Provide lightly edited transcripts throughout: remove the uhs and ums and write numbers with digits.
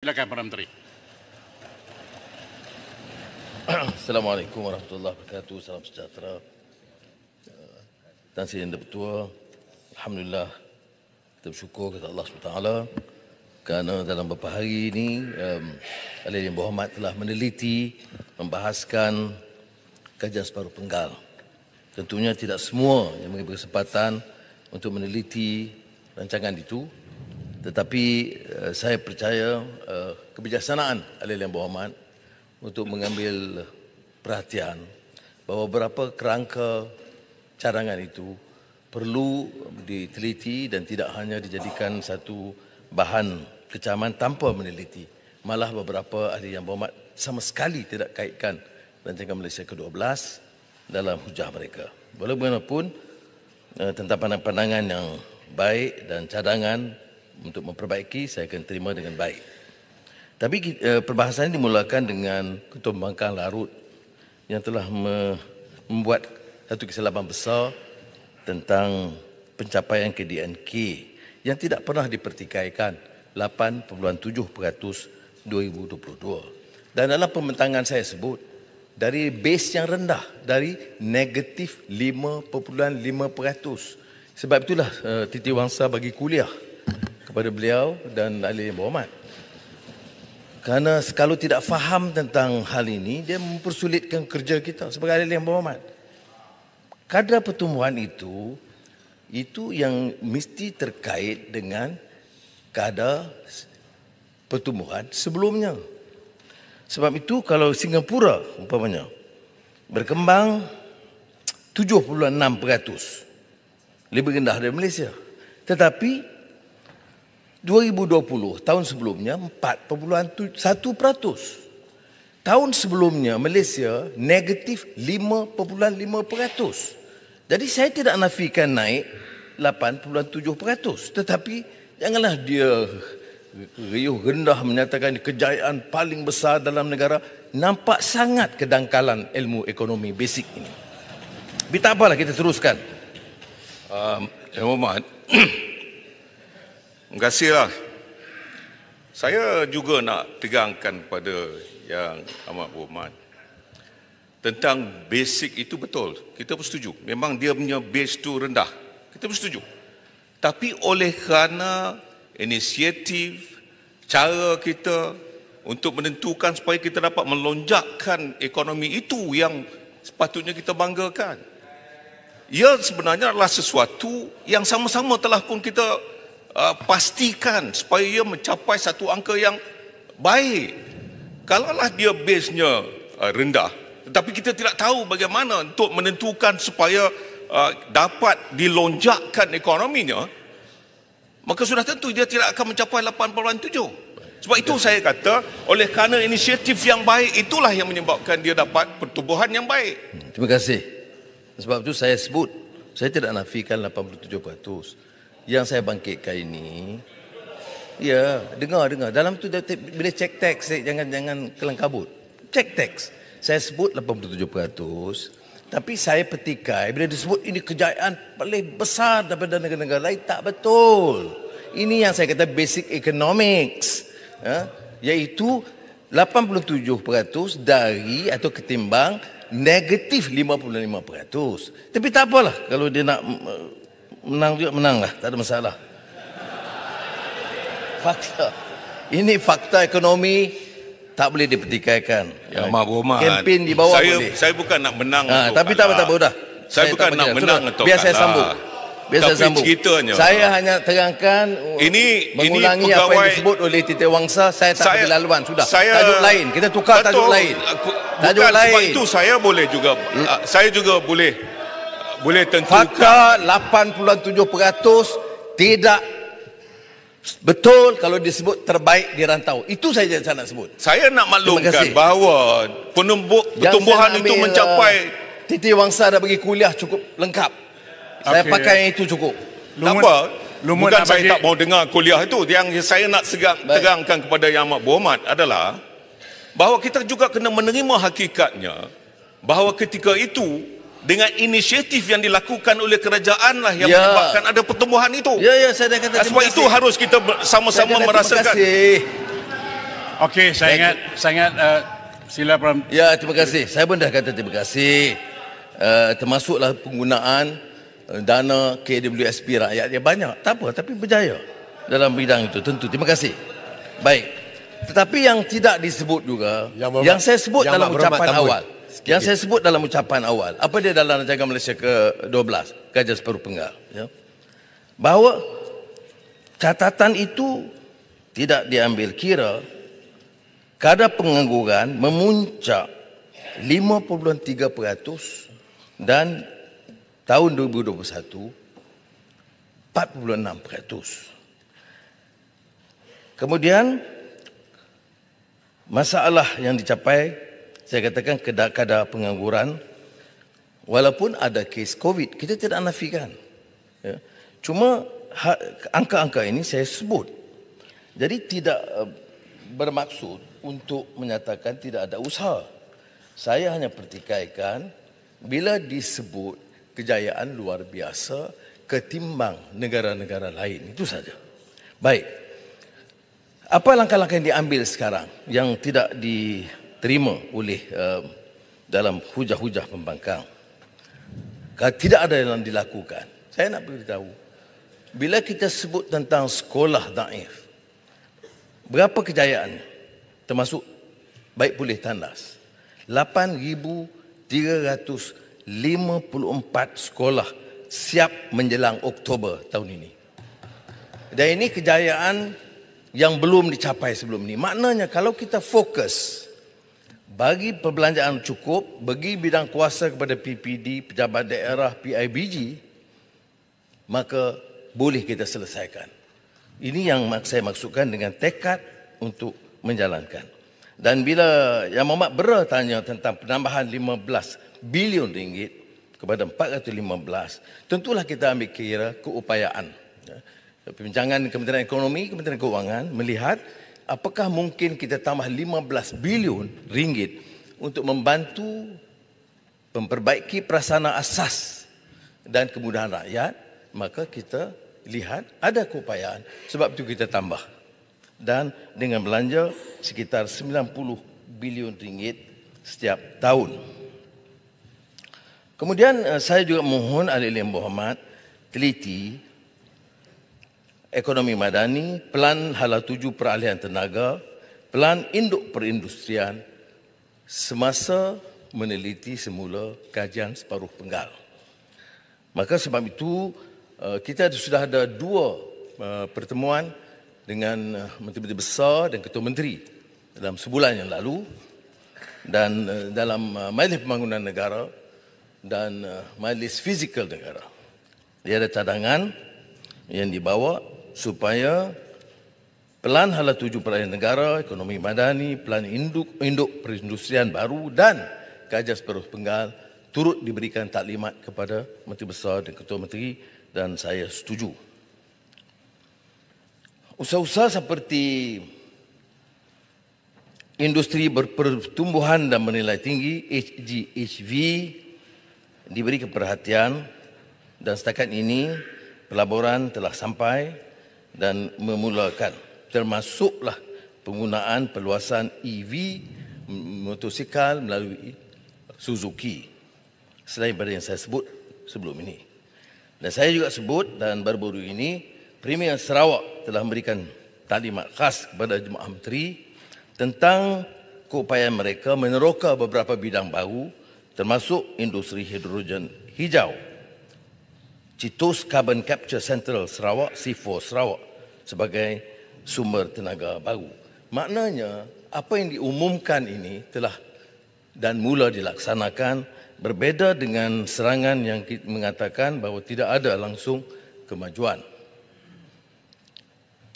Silakan Perdana Menteri. Assalamualaikum warahmatullahi wabarakatuh. Salam sejahtera. Tuan Sri Yang Bertuah, Alhamdulillah kita bersyukur kepada Allah SWT kerana dalam beberapa hari ini Ahli Yang Berhormat telah meneliti, membahaskan kajian separuh penggal. Tentunya tidak semua yang memberi kesempatan untuk meneliti rancangan itu, tetapi saya percaya kebijaksanaan Ahli Yang Berhormat untuk mengambil perhatian bahawa beberapa kerangka cadangan itu perlu diteliti dan tidak hanya dijadikan satu bahan kecaman tanpa meneliti. Malah beberapa ahli yang berhormat sama sekali tidak kaitkan rancangan Malaysia ke-12 dalam hujah mereka. Walaupun tentang pandangan yang baik dan cadangan untuk memperbaiki, saya akan terima dengan baik. Tapi perbahasan ini dimulakan dengan Ketua Pembangkang Larut yang telah membuat satu kesilapan besar tentang pencapaian KDNK yang tidak pernah dipertikaikan 8.7% 2022. Dan dalam pembentangan saya sebut, dari base yang rendah, dari negatif 5.5%. Sebab itulah Titiwangsa bagi kuliah kepada beliau dan Ahli Yang Berhormat. Kerana kalau tidak faham tentang hal ini, dia mempersulitkan kerja kita sebagai ahli yang berhormat. Kadar pertumbuhan itu yang mesti terkait dengan kadar pertumbuhan sebelumnya. Sebab itu kalau Singapura umpamanya berkembang 7.6%, lebih rendah dari Malaysia. Tetapi 2020, tahun sebelumnya 4.1%. Tahun sebelumnya Malaysia negatif 5.5%. Jadi saya tidak nafikan naik 8.7%. Tetapi janganlah dia riuh rendah menyatakan kejayaan paling besar dalam negara. Nampak sangat kedangkalan ilmu ekonomi basic ini. Tapi tak apalah, kita teruskan. Yang Berhormat, terima kasihlah. Saya juga nak tegangkan kepada Yang Amat Berhormat tentang basic itu betul. Kita bersetuju. Memang dia punya base tu rendah. Kita bersetuju. Tapi oleh kerana inisiatif, cara kita untuk menentukan supaya kita dapat melonjakkan ekonomi itu yang sepatutnya kita banggakan. Ia sebenarnya adalah sesuatu yang sama-sama telah pun kita pastikan supaya ia mencapai satu angka yang baik. Kalaulah dia base-nya rendah, tetapi kita tidak tahu bagaimana untuk menentukan supaya dapat dilonjakkan ekonominya, maka sudah tentu dia tidak akan mencapai 8.7. Sebab itu saya kata, oleh kerana inisiatif yang baik itulah yang menyebabkan dia dapat pertumbuhan yang baik. Terima kasih. Sebab itu saya sebut, saya tidak nafikan 87%. Yang saya bangkitkan ini, ya, dengar. Dalam tu bila cek teks, jangan kelang kabut. Cek teks. Saya sebut 87%, tapi saya petikai bila disebut ini kejayaan paling besar daripada negara-negara lain, tak betul. Ini yang saya kata basic economics, iaitu 87% dari atau ketimbang negatif 5.5%. Tapi tak apalah, kalau dia nak menang juga menanglah, tak ada masalah. Fakta. Ini fakta ekonomi, tak boleh dipertikaikan. Ya, Amat Berhormat, kempen di bawah boleh. Saya bukan nak menang. Tapi tak apa dah. Saya bukan nak menang atau biar saya sambung. Ceritanya, saya hanya terangkan mengulangi apa yang disebut oleh Titiwangsa. Saya tak ada laluan, sudah. Tajuk lain, kita tukar tajuk lain. Tajuk lain. Sebab itu saya boleh juga, saya juga boleh tentukan. Fakta 87% tidak betul kalau disebut terbaik di rantau. Itu saja saya nak sebut. Saya nak maklumkan bahawa pertumbuhan itu mencapai. Titiwangsa dah bagi kuliah cukup lengkap. Saya pakai yang itu cukup. Tak apa. Bukan saya tak mau dengar kuliah itu. Yang saya nak terangkan kepada Yang Amat Berhormat adalah bahawa kita juga kena menerima hakikatnya bahawa ketika itu dengan inisiatif yang dilakukan oleh kerajaan lah yang menyebabkan ada pertumbuhan itu. Ya, saya dah kata. Sebab itu harus kita sama-sama merasakan. Okey, saya ingat sila Pram. Ya, terima kasih. Saya pun dah kata terima kasih. Termasuklah penggunaan dana KWSP rakyat yang banyak. Tak apa, tapi berjaya dalam bidang itu. Tentu. Terima kasih. Baik. Tetapi yang tidak disebut juga, yang saya sebut dalam ucapan awal. Yang saya sebut dalam ucapan awal. Apa dia dalam Rancangan Malaysia ke-12, Kajian Separuh Penggal. Ya. Bahawa catatan itu tidak diambil kira kadar pengangguran memuncak 5.3% dan tahun 2021 4.6%. Kemudian masalah yang dicapai, saya katakan kadar pengangguran, walaupun ada kes COVID, kita tidak nafikan. Ya. Cuma angka-angka ini saya sebut. Jadi tidak bermaksud untuk menyatakan tidak ada usaha. Saya hanya pertikaikan bila disebut kejayaan luar biasa ketimbang negara-negara lain. Itu saja. Baik. Apa langkah-langkah yang diambil sekarang yang tidak diterima oleh dalam hujah-hujah pembangkang? Tidak ada yang dilakukan. Saya nak beritahu. Bila kita sebut tentang sekolah daif, berapa kejayaannya? Termasuk baik pulih tandas. 8,354 sekolah siap menjelang Oktober tahun ini. Dan ini kejayaan yang belum dicapai sebelum ini. Maknanya kalau kita fokus bagi perbelanjaan cukup, bagi bidang kuasa kepada PPD, pejabat daerah, PIBG, maka boleh kita selesaikan. Ini yang saya maksudkan dengan tekad untuk menjalankan. Dan bila Yang Mohamad Bera tanya tentang penambahan 15 bilion ringgit kepada 415, tentulah kita ambil kira keupayaan. Perbincangan Kementerian Ekonomi, Kementerian Keuangan melihat apakah mungkin kita tambah 15 bilion ringgit untuk membantu memperbaiki prasarana asas dan kemudahan rakyat, maka kita lihat ada keupayaan. Sebab itu kita tambah. Dan dengan belanja sekitar 90 bilion ringgit setiap tahun. Kemudian saya juga mohon ahli-ahli yang berhormat teliti ekonomi madani, pelan hala 7 peralihan tenaga, pelan induk perindustrian semasa meneliti semula kajian separuh penggal. Maka sebab itu kita sudah ada 2 pertemuan dengan menteri-menteri besar dan ketua menteri dalam sebulan yang lalu, dan dalam Majlis Pembangunan Negara dan Majlis Fizikal Negara. Dia ada cadangan yang dibawa supaya pelan hala 7 peralihan negara, ekonomi madani, pelan induk perindustrian baru dan kajian separuh penggal turut diberikan taklimat kepada menteri besar dan ketua menteri, dan saya setuju. Usaha-usaha seperti industri berpertumbuhan dan bernilai tinggi HGHV diberi perhatian, dan setakat ini pelaburan telah sampai dan memulakan, termasuklah penggunaan perluasan EV motosikal melalui Suzuki, selain daripada yang saya sebut sebelum ini. Dan saya juga sebut, dan baru-baru ini Premier Sarawak telah memberikan taklimat khas kepada jemaah menteri tentang keupayaan mereka meneroka beberapa bidang baru, termasuk industri hidrogen hijau, Citus Carbon Capture Central Sarawak, C4 Sarawak, sebagai sumber tenaga baru. Maknanya apa yang diumumkan ini telah dan mula dilaksanakan, berbeza dengan serangan yang mengatakan bahawa tidak ada langsung kemajuan.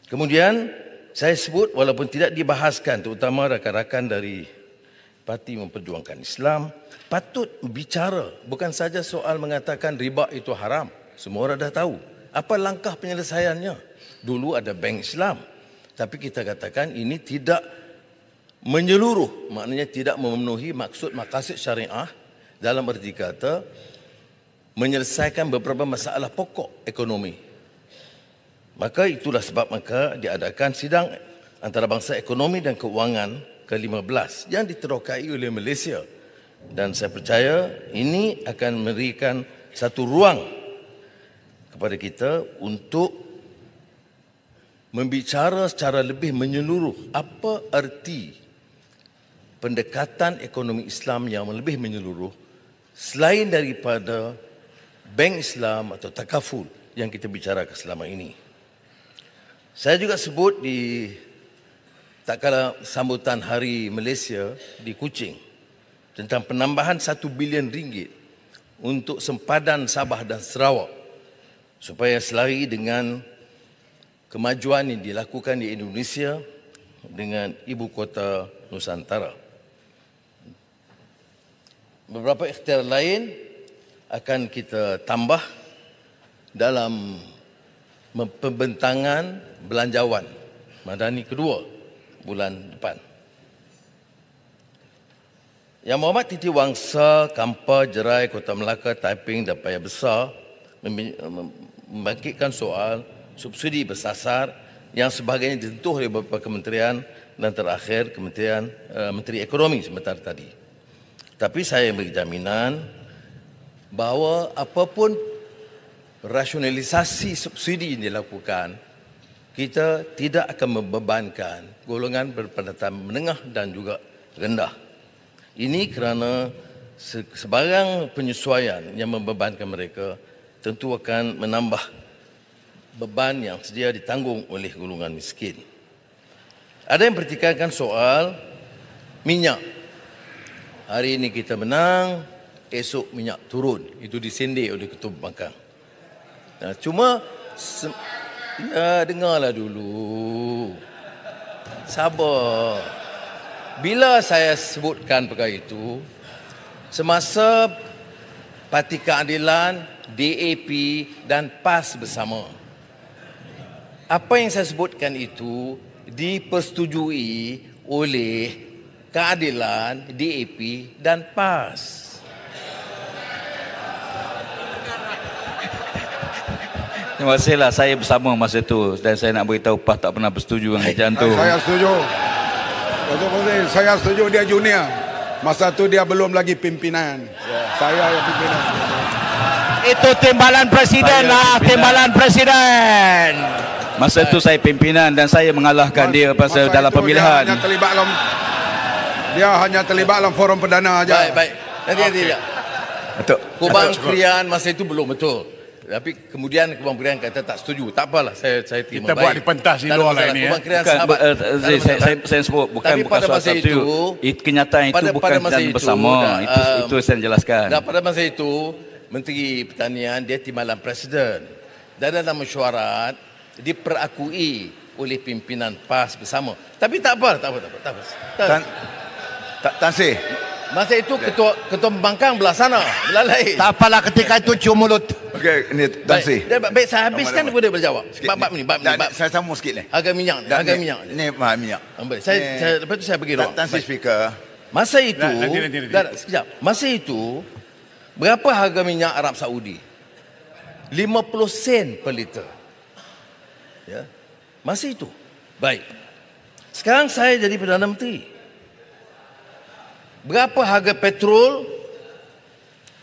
Kemudian saya sebut, walaupun tidak dibahaskan, terutama rakan-rakan dari Parti Memperjuangkan Islam, patut bicara bukan saja soal mengatakan riba itu haram. Semua orang dah tahu. Apa langkah penyelesaiannya? Dulu ada Bank Islam, tapi kita katakan ini tidak menyeluruh, maknanya tidak memenuhi maksud maqasid syariah, dalam erti kata menyelesaikan beberapa masalah pokok ekonomi. Maka itulah sebab maka diadakan sidang antarabangsa ekonomi dan keuangan ke-15 yang diterokai oleh Malaysia. Dan saya percaya ini akan memberikan satu ruang kepada kita untuk membicara secara lebih menyeluruh apa erti pendekatan ekonomi Islam yang lebih menyeluruh selain daripada Bank Islam atau takaful yang kita bicarakan selama ini. Saya juga sebut di tak kala sambutan Hari Malaysia di Kuching tentang penambahan 1 bilion ringgit untuk sempadan Sabah dan Sarawak supaya selari dengan kemajuan yang dilakukan di Indonesia dengan ibu kota Nusantara. Beberapa ikhtiar lain akan kita tambah dalam pembentangan belanjawan Madani kedua bulan depan. Yang Mohd Titi Wangsa, Kampar, Jerai, Kota Melaka, Taiping dan Paya Besar membangkitkan soal subsidi bersasar yang sebagainya ditentuh oleh beberapa kementerian dan terakhir Menteri Ekonomi sebentar tadi. Tapi saya beri jaminan bahawa apapun rasionalisasi subsidi yang dilakukan, kita tidak akan membebankan golongan berpendapatan menengah dan juga rendah. Ini kerana sebarang penyesuaian yang membebankan mereka tentu akan menambah beban yang sedia ditanggung oleh golongan miskin. Ada yang pertikaikan soal minyak. Hari ini kita menang, esok minyak turun. Itu disindir oleh Ketua Pembangkang. Nah, cuma ya, dengarlah dulu. Sabar. Bila saya sebutkan perkara itu, semasa Parti Keadilan, DAP dan PAS bersama, apa yang saya sebutkan itu dipersetujui oleh Keadilan, DAP dan PAS. Terima kasihlah, saya bersama masa itu dan saya nak beritahu PAS tak pernah bersetuju dengan kerajaan tu. Saya setuju. Saya setuju dia junior. Masa tu dia belum lagi pimpinan. Saya yang pimpinan. Itu timbalan presiden timbalan presiden. Masa itu saya pimpinan dan saya mengalahkan dia pasal dalam pemilihan. Dia hanya terlibat dalam forum perdana aja. Baik. Nanti. Betul. Kubang Krian masa itu belum betul. Tapi kemudian Kubang Krian kata tak setuju. Tak apalah, saya terima. Kita buat di pentas di luar lah ini. Kubang Krian Bukan, sahabat. saya sebut bukan soal itu. Kenyataan itu bukan dan bersama. Itu saya jelaskan. Dan pada masa itu Menteri Pertanian dia timbalan presiden. Dan dalam mesyuarat diperakui oleh pimpinan PAS bersama. Tapi tak apa. Tan Sri. Masa itu ketua pembangkang belah sana, belah lain. Tak apalah, ketika itu cium mulut. Okey, ni Tan Sri. Baik, saya habiskan dia boleh berjawab. Bab ni. Saya sambung sikit ni. Harga minyak. Ni minyak. Saya lepas tu saya bagi ruang. Tan Sri Speaker. Masa itu, Nanti. sekejap. Masa itu, berapa harga minyak Arab Saudi? 50 sen per liter. Ya. Masa itu. Baik. Sekarang saya jadi Perdana Menteri. Berapa harga petrol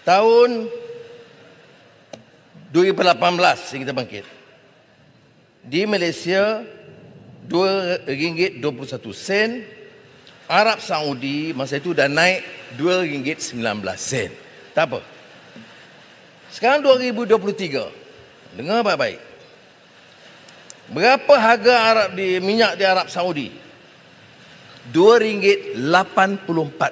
tahun 2018 yang kita bangkit? Di Malaysia RM2.21. Arab Saudi masa itu dah naik RM2.19. Tak apa. Sekarang 2023. Dengar baik-baik. Berapa harga minyak di Arab Saudi? RM2.84.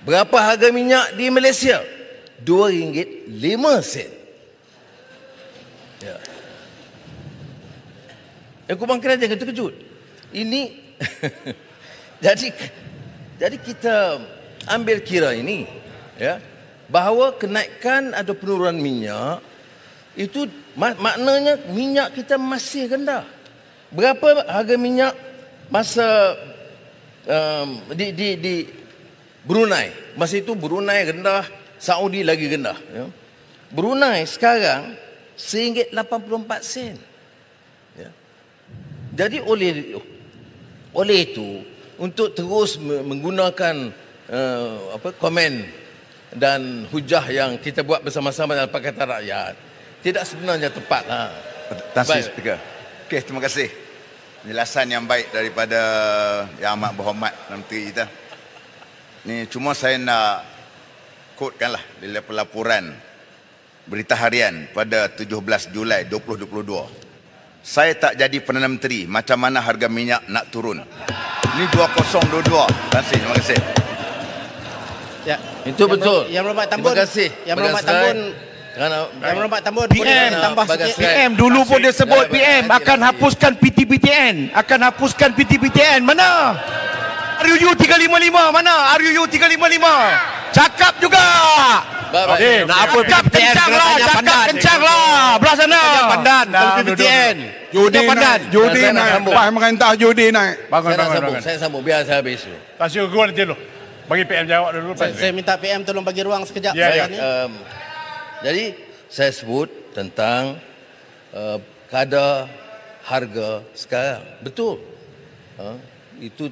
Berapa harga minyak di Malaysia? RM2.05. Ya. Kubang Krian jangan terkejut. Ini jadi kita ambil kira ini, ya, bahawa kenaikan atau penurunan minyak itu maknanya minyak kita masih rendah. Berapa harga minyak masa di Brunei? Masa itu Brunei rendah, Saudi lagi rendah. Ya. Brunei sekarang RM1.84. Ya. Jadi oleh itu untuk terus menggunakan komen dan hujah yang kita buat bersama-sama dalam Pakatan Rakyat tidak sebenarnya tepatlah. Tan Sri Speaker. Okey, terima kasih. Penjelasan yang baik daripada Yang Amat Berhormat Menteri kita. Ni cuma saya nak quotekanlah dari pelaporan Berita Harian pada 17 Julai 2022. Saya tak jadi Perdana Menteri, macam mana harga minyak nak turun? Ini 2022. Tan Sri, terima kasih. Ya, itu betul. Yang Berhormat Tambun. Terima kasih. Yang Berhormat Tambun. Yang Berhormat Tambun. PM tambah sikit. PM dulu pun dia sebut PM akan hapuskan PTBTN, akan hapuskan PTBTN. Mana? RUU 355 mana? RUU 355. Cakap juga. Nak apa PTBTN? Cakap kencang lah. Belah sana. Pandan kalau PTBTN. Judi naik. Judi naik. Pak merintah judi naik. Bangun. Saya sambung biar saya habis. Tak sure gua nanti dulu. Bagi PM jawab dulu. Saya minta PM tolong bagi ruang sekejap. Ya. Jadi saya sebut tentang kadar harga sekarang. Betul. Itu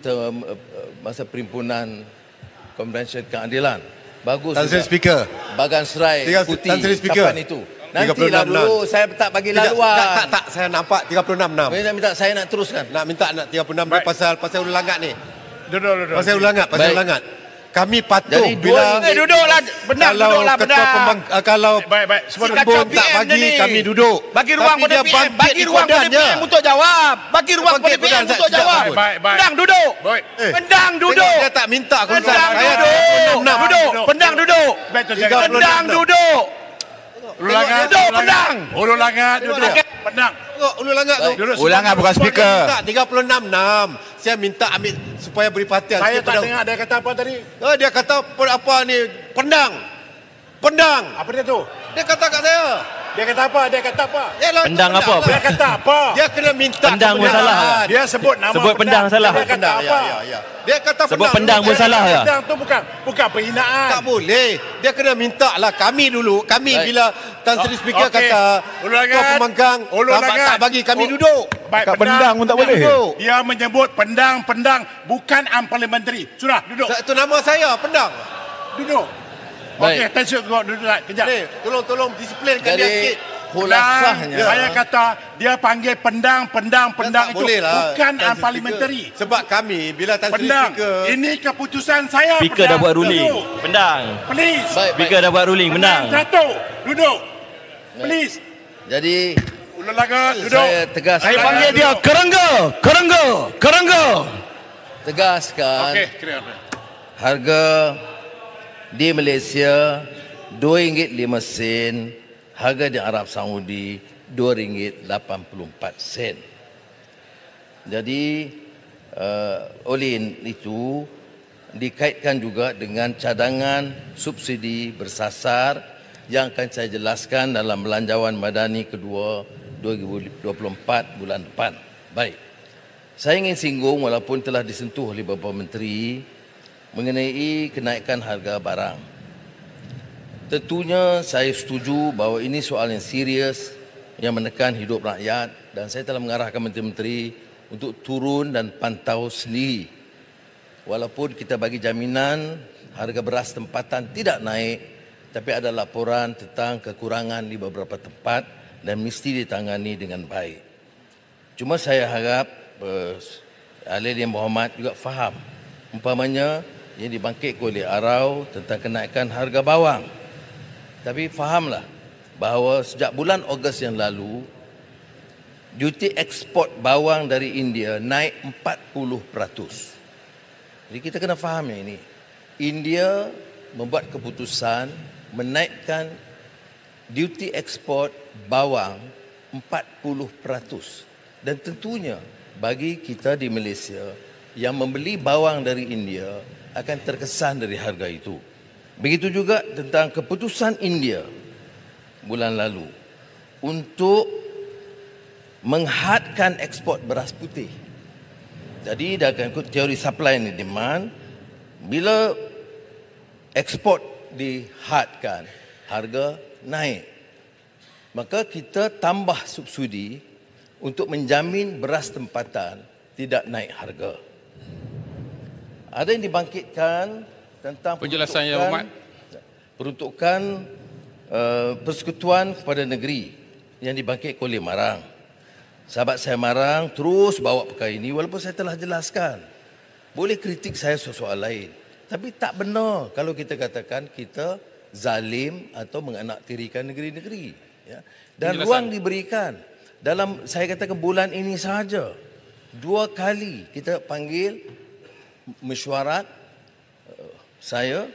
masa Perhimpunan Konvensyen Keadilan. Bagus Tan Sri juga. Speaker. Bagan serai putih. Tan Sri Speaker. Kapan itu? Nantilah dulu. Saya tak bagi laluan. Tak. Saya nampak 36.6. Saya nak teruskan. Nak minta 36 pasal ulangat ni. Duduk. Pasal ulangat. Kami patuh Jadi bila Duduklah. Benar, duduklah. kalau Baik. Semua Si duduk. kacau tak PM bagi ni. kami duduk. Bagi ruang Tapi pada dia PM. bangkit Bagi di ruang pada kodannya. PM untuk jawab. Bagi ruang pada Bangkit PM kodan, untuk sekejap, jawab. Abang. Baik. Pendang duduk. Baik. Pendang duduk. Dia tak minta konsen. Pendang Saya duduk. 36. Duduk. Pendang duduk. Baik, tu saya. Pendang duduk. Ulangan. Duduk, pendang. Ulangan. Duduk. Pendang. Tengok ulu langat tu. Duduk. Ulangan bukan speaker. Minta 36.6. Saya minta ambil supaya beri perhatian. Saya sikit tak pada- dengar dia kata apa tadi. Dia kata apa ni? Pendang. Apa dia tu? Dia kata kat saya. Dia kata apa? Yalah, Pendang pendang apa? lah. Dia kata apa? Dia kena minta Pendang pun kebenaran. salah. Dia sebut nama Sebut pendang salah. Dia kata Pendang, apa? ya. Dia kata Sebut pendang pun salah ya. Pendang tu bukan penghinaan. Tak boleh. Dia kena minta lah kami dulu. Kami Baik. bila Tan Sri Speaker Okey. kata Ulangan. Tuan Pemanggang tak bagi kami duduk. Baik, Kat pendang pun tak boleh. Duduk. Dia menyebut pendang bukan parliamentary. Sudah, duduk. Itu nama saya, Pendang. Duduk. Baik. Okey, tension kau duduk kejap. Ni, tolong disiplinkan dia Jadi sikit. khulasahnya Saya kata dia panggil pendang Tak itu boleh lah, bukan Tan Sri parliamentary. Speaker. Sebab kami bila Tan Sri Pendang. Speaker Ini keputusan saya. Speaker dah pendang. buat ruling. Duduk. Pendang. baik, Please. baik. Speaker dah buat ruling. Pendang. Satu. Duduk. Please. Jadi Ulang duduk. saya tegas. Saya panggil dia kerengga. Tegaskan Okey, kira. harga di Malaysia RM2.05, harga di Arab Saudi RM2.84. Jadi oleh itu dikaitkan juga dengan cadangan subsidi bersasar yang akan saya jelaskan dalam belanjawan madani kedua 2024 bulan depan. Baik. Saya ingin singgung walaupun telah disentuh oleh beberapa menteri mengenai kenaikan harga barang. Tentunya saya setuju bahawa ini soal yang serius yang menekan hidup rakyat dan saya telah mengarahkan menteri-menteri untuk turun dan pantau sendiri. Walaupun kita bagi jaminan harga beras tempatan tidak naik, tapi ada laporan tentang kekurangan di beberapa tempat dan mesti ditangani dengan baik. Cuma saya harap ahli yang berhormat juga faham. Umpamanya yang dibangkitkan oleh Arau tentang kenaikan harga bawang. Tapi fahamlah bahawa sejak bulan Ogos yang lalu, duty ekspor bawang dari India naik 40%. Jadi kita kena faham yang ini. India membuat keputusan menaikkan duty ekspor bawang 40%. Dan tentunya bagi kita di Malaysia yang membeli bawang dari India akan terkesan dari harga itu. Begitu juga tentang keputusan India bulan lalu untuk menghadkan ekspor beras putih. Jadi dia akan ikut teori supply and demand. Bila ekspor dihadkan, harga naik. Maka kita tambah subsidi untuk menjamin beras tempatan tidak naik harga. Ada yang dibangkitkan tentang penjelasan Yang Berhormat, peruntukan persekutuan kepada negeri yang dibangkitkan oleh Marang. Sahabat saya Marang terus bawa perkara ini walaupun saya telah jelaskan. Boleh kritik saya soal lain, tapi tak benar kalau kita katakan kita zalim atau menganaktirikan negeri-negeri. Ya. Dan ruang diberikan. Dalam saya katakan bulan ini sahaja 2 kali kita panggil mesyuarat saya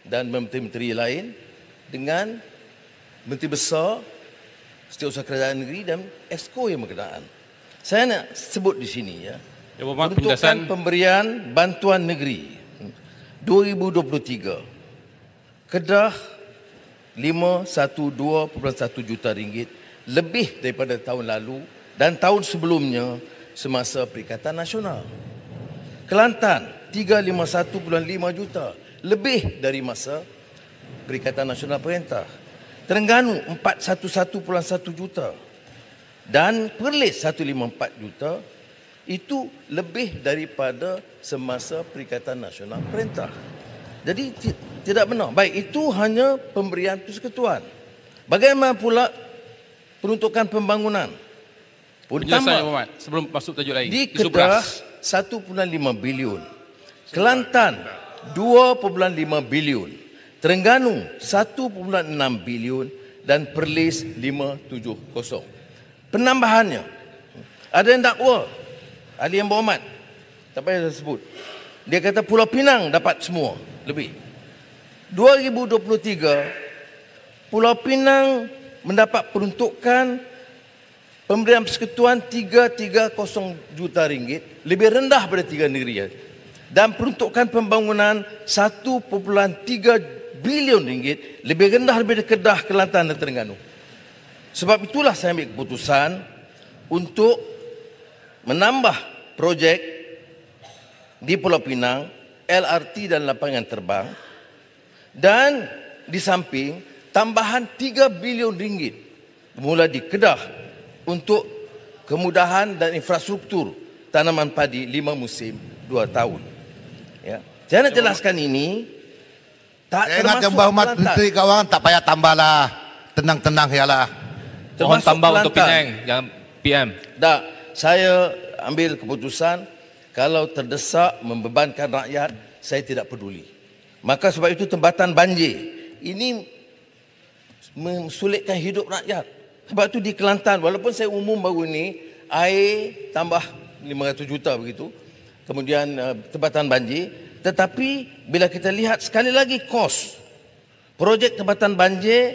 dan menteri-menteri lain dengan Menteri Besar Setiausaha Kerajaan Negeri dan Exco yang berkenaan. Saya nak sebut di sini ya. Peruntukan pemberian bantuan negeri 2023 Kedah 512.1 juta ringgit, lebih daripada tahun lalu dan tahun sebelumnya semasa Perikatan Nasional. Kelantan 351.5 juta, lebih dari masa Perikatan Nasional Perintah. Terengganu 411.1 juta dan Perlis 154 juta, itu lebih daripada semasa Perikatan Nasional Perintah. Jadi tidak benar. Baik, itu hanya pemberian persekutuan. Bagaimana pula peruntukan pembangunan? penjelasan Yang Berhormat sebelum masuk tajuk lain. Di Kedah 1.5 bilion, Kelantan 2.5 bilion, Terengganu 1.6 bilion dan Perlis 570. Penambahannya, ada yang dakwa, ahli Yang Berhormat, tak payah saya sebut. Dia kata Pulau Pinang dapat semua, lebih. 2023, Pulau Pinang mendapat peruntukan pemberian persekutuan 330 juta ringgit, lebih rendah daripada 3 negeri. Dan peruntukan pembangunan 1.3 bilion ringgit, lebih rendah daripada Kedah, Kelantan dan Terengganu. Sebab itulah saya ambil keputusan untuk menambah projek di Pulau Pinang, LRT dan lapangan terbang, dan di samping tambahan 3 bilion ringgit mula di Kedah untuk kemudahan dan infrastruktur tanaman padi 5 musim 2 tahun. Ya. Saya nak jelaskan ini tak saya ingat termasuk Yang Berhormat Menteri Keuangan tak payah tambahlah. Tenang-tenang ialah. Mohon tambah untuk Penang yang PM. Tak, saya ambil keputusan kalau terdesak membebankan rakyat, saya tidak peduli. Maka sebab itu tempatan banjir ini mensulitkan hidup rakyat. Sebab itu di Kelantan, walaupun saya umum baru ini, air tambah 500 juta begitu, kemudian tempatan banjir, tetapi bila kita lihat sekali lagi kos projek tempatan banjir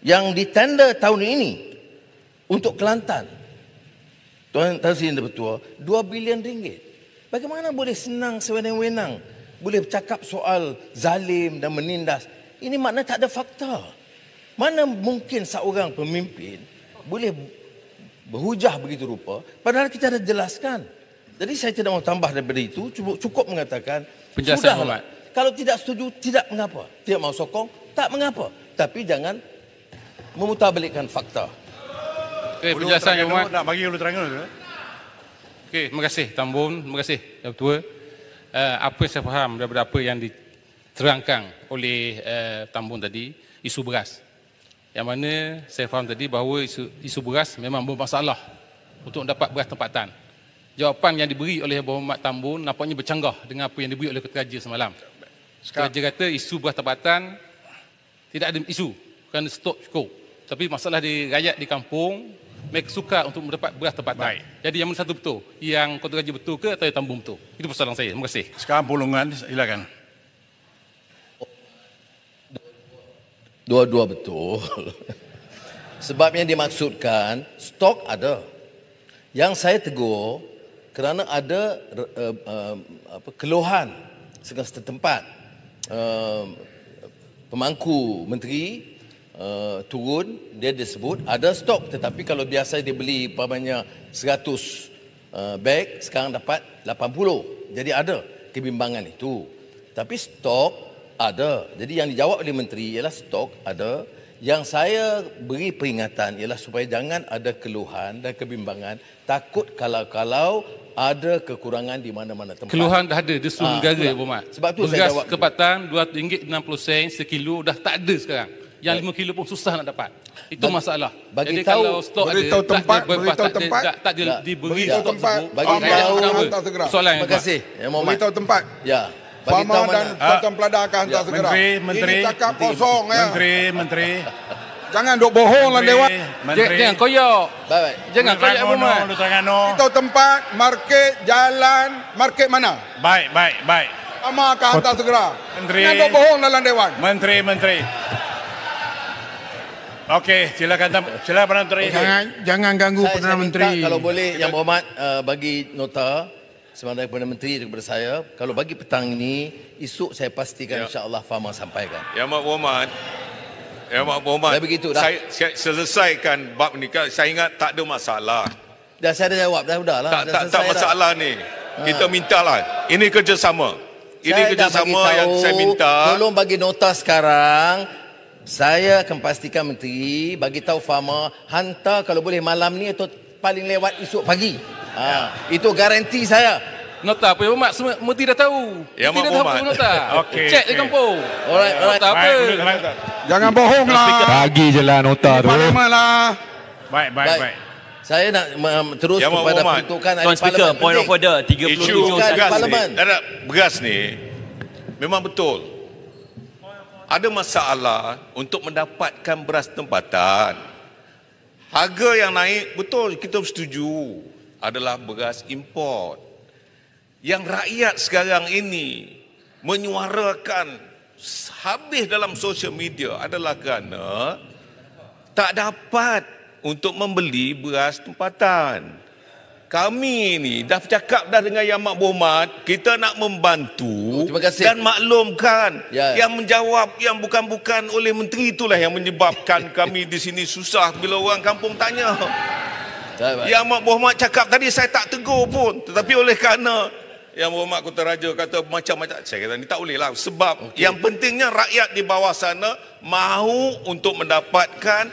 yang ditender tahun ini untuk Kelantan, Tuan Tan Sri Yang Bertuah, 2 bilion ringgit. Bagaimana boleh senang sewenang-wenang boleh bercakap soal zalim dan menindas? Ini makna tak ada fakta. Mana mungkin seorang pemimpin boleh berhujah begitu rupa, padahal kita dah jelaskan. Jadi saya tidak mahu tambah daripada itu, cukup mengatakan sudahlah. Kalau tidak setuju, tidak mengapa. Tidak mahu sokong, tak mengapa. Tapi jangan memutarbalikkan fakta. Okey, penjelasan Yang Berhormat. Nak bagi dulu terangan tu. Okey, terima kasih Tambun, terima kasih Yang Bertua. Apa yang saya faham daripada apa yang diterangkan oleh Tambun tadi, isu beras. Yang mana saya faham tadi bahawa isu beras memang bermasalah untuk mendapat beras tempatan. Jawapan yang diberi oleh Yang Berhormat Tambun nampaknya bercanggah dengan apa yang diberi oleh Ketua Raja semalam. Ketua Raja kata isu beras tempatan tidak ada isu kerana stok cukup. Tapi masalah di rakyat di kampung, mereka sukar untuk mendapat beras tempatan. Jadi yang mana satu betul? Yang Ketua Raja betul ke atau yang Tambun betul? Itu persoalan saya. Terima kasih. Sekarang pulungan, silakan. Dua-dua betul. Sebab yang dimaksudkan stok ada. Yang saya tegur kerana ada keluhan setempat. Pemangku menteri turun, dia disebut ada stok, tetapi kalau biasa dia beli umpamanya 100 beg, sekarang dapat 80. Jadi ada kebimbangan itu. Tapi stok ada. Jadi yang dijawab oleh menteri ialah stok ada. Yang saya beri peringatan ialah supaya jangan ada keluhan dan kebimbangan. Takut kalau ada kekurangan di mana-mana tempat. Keluhan dah ada di seluruh negara, itulah. Berhormat. Sebab tu saya beras jawab. kepatan RM2.60 sekilo dah tak ada sekarang. Yang 5 kilo pun susah nak dapat. Itu masalah. Bagi Jadi tahu, kalau stok beritahu ada, tempat, tak beritahu ada, tempat. tak ada diberi Beritahu stok tempat, tersebut. bagi tahu, hantar segera. Soalan Terima kasih. Ya, Muhammad. Beritahu tempat. Ya. Bagi Farma tahu dan mana. Batuan Peladar akan hantar segera. Menteri. Ini cakap kosong ya. Menteri. Jangan duk bohong lah Dewan. Jangan koyak. Baik. Jangan koyak, Berhormat. Beritahu tempat, market, jalan, market mana? Baik. Farma akan hantar segera. Menteri. Jangan duk bohong dalam Dewan. Menteri. Okey, silakan Menteri. Jangan ganggu Perdana Saya minta Menteri. kalau boleh Yang Berhormat bagi nota sebagai Perdana Menteri kepada saya. Kalau bagi petang ini, esok saya pastikan insya-Allah Farma sampaikan. Yang Amat Berhormat. Dah begitu dah. Saya selesaikan bab ni. Saya ingat tak ada masalah. Dah saya dah jawab, dah udahlah. Dah Tak selesai masalah ni. Kita mintalah. Ini kerjasama. Saya dah bagi yang tahu, saya minta. Tolong bagi nota sekarang. Saya akan pastikan Menteri bagi tahu Farma hantar kalau boleh malam ni atau paling lewat esok pagi. Itu garanti saya. Nota apa, Berhormat? Semua Menteri dah tahu. Ya, Menteri dah Berhormat. tahu nota. Okey, Cek di okey. kampung. Alright. Nota apa? Jangan bohong lah. Bagi je lah nota tu. Parlimen lah. Baik. Saya nak terus Ya, kepada Berhormat. peruntukan ahli Tuan Speaker, parlimen. point of Penting. order Isu 37 Bukan beras parlimen. ni, beras ni memang betul. Ada masalah untuk mendapatkan beras tempatan. Harga yang naik, betul kita setuju, adalah beras import. Yang rakyat sekarang ini menyuarakan habis dalam sosial media adalah kerana tak dapat untuk membeli beras tempatan. Kami ni dah bercakap dah dengan Yang Amat Berhormat, kita nak membantu Terima kasih. dan maklumkan. Ya. Yang menjawab yang bukan-bukan oleh menteri itulah yang menyebabkan kami di sini susah bila orang kampung tanya. Baik. Yang Amat Berhormat cakap tadi saya tak tegur pun, tetapi oleh kerana Yang Berhormat Kota Raja kata macam-macam, saya kata ni tak boleh lah, sebab yang pentingnya rakyat di bawah sana mahu untuk mendapatkan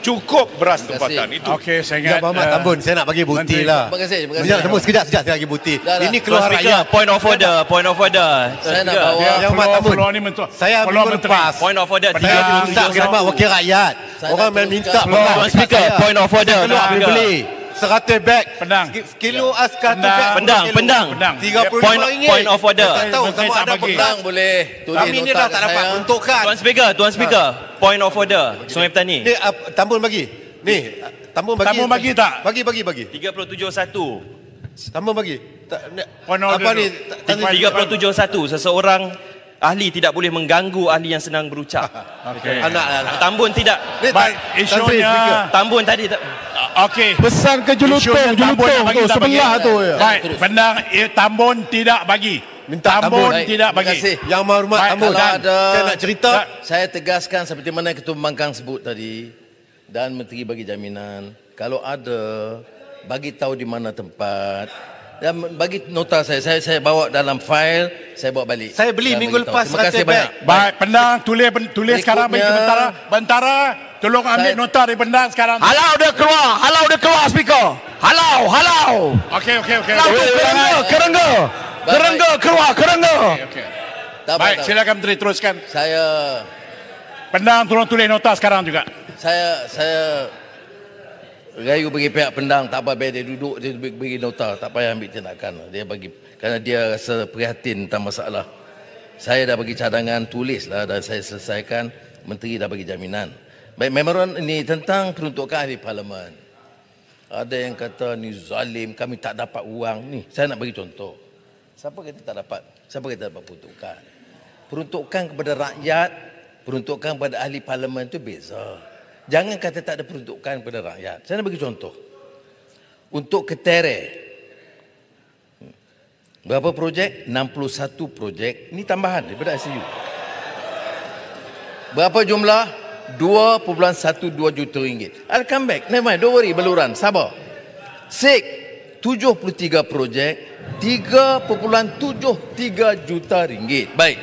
cukup beras Terima kasih. tempatan itu. Okey, saya Ya, ingat Berhormat Tambun, saya nak bagi bukti Menteri. lah. Terima kasih. Sekejap, tunggu sekejap saya bagi bukti. Dah. Ini Tuan keluar Speaker, rakyat. point of order. Saya nak bawa Yang Amat Tambun. Peluang ni mentua. Saya Peluang minggu Menteri. lepas. Point of order Saya minta 37 khidmat wakil rakyat. Saya Orang nak main minta teruskan. beras Tuan dekat Speaker, saya. point of order. Saya keluar Tuan boleh Speaker. beli 100 beg. Pendang. Kilo 100 Pendang. beg. Pendang, kilo. pendang. 35 ringgit. Point of order. Saya tak tahu Menteri sama tak ada bagi. pendang. Pendang boleh tulis Kami ni nota dah kat tak dapat saya. peruntukan. Tuan Speaker, point of order. Sungai Petani. Ni Tambun bagi. Ni Tambun bagi. Tambun bagi tak? Bagi. 37.1. Tambun bagi. Point of Apa order ni? tu. 37.1. Seseorang ahli tidak boleh mengganggu ahli yang sedang berucap. Okey. Anak. Tambun tidak. Ni Baik, Tan Sri, speaker. isunya Tambun tadi tak. okey. Pesan ke Isunya Tambun nak bagi, tu tak sebelah bagi. tu ya. Baik, Terus. Pendang Tambun tidak bagi. Minta Tambun Baik, tidak terima bagi. kasih. Yang hormat Baik, Tambun. kalau ada- Saya nak cerita. Saya tegaskan seperti mana Ketua Pembangkang sebut tadi dan Menteri bagi jaminan kalau ada bagi tahu di mana tempat dan bagi nota saya bawa dalam fail, saya bawa balik. Saya beli Dan minggu bagi tahu. lepas Terima kasih 100 beg. banyak. Baik, Pendang tulis sekarang bagi ke Berikutnya- Bentara. Tolong ambil Saya- nota dari Pendang sekarang. Halau dia keluar speaker. Halau. Okey. Halau tu kerengga keluar. Okey. Tak apa, Baik, tak apa. silakan Menteri teruskan. Saya Pendang tolong tulis nota sekarang juga. saya rayu bagi pihak Pendang, tak apa, biar dia duduk, dia bagi nota, tak payah ambil tindakan. Dia bagi, kerana dia rasa prihatin tentang masalah. Saya dah bagi cadangan, tulislah dan saya selesaikan. Menteri dah bagi jaminan. Baik, memorandum ini tentang peruntukan ahli parlimen. Ada yang kata ni zalim, kami tak dapat wang. Ni, saya nak bagi contoh. Siapa kata tak dapat? Siapa kata dapat peruntukan? Peruntukan kepada rakyat, peruntukan kepada ahli parlimen itu beza. Jangan kata tak ada peruntukan kepada rakyat. Saya nak bagi contoh. Untuk Ketere, berapa projek? 61 projek. Ini tambahan daripada ICU. Berapa jumlah? 2.12 juta ringgit. I'll come back. Never mind, don't worry, beluran. Sabar. SIG, 73 projek, 3.73 juta ringgit. Baik.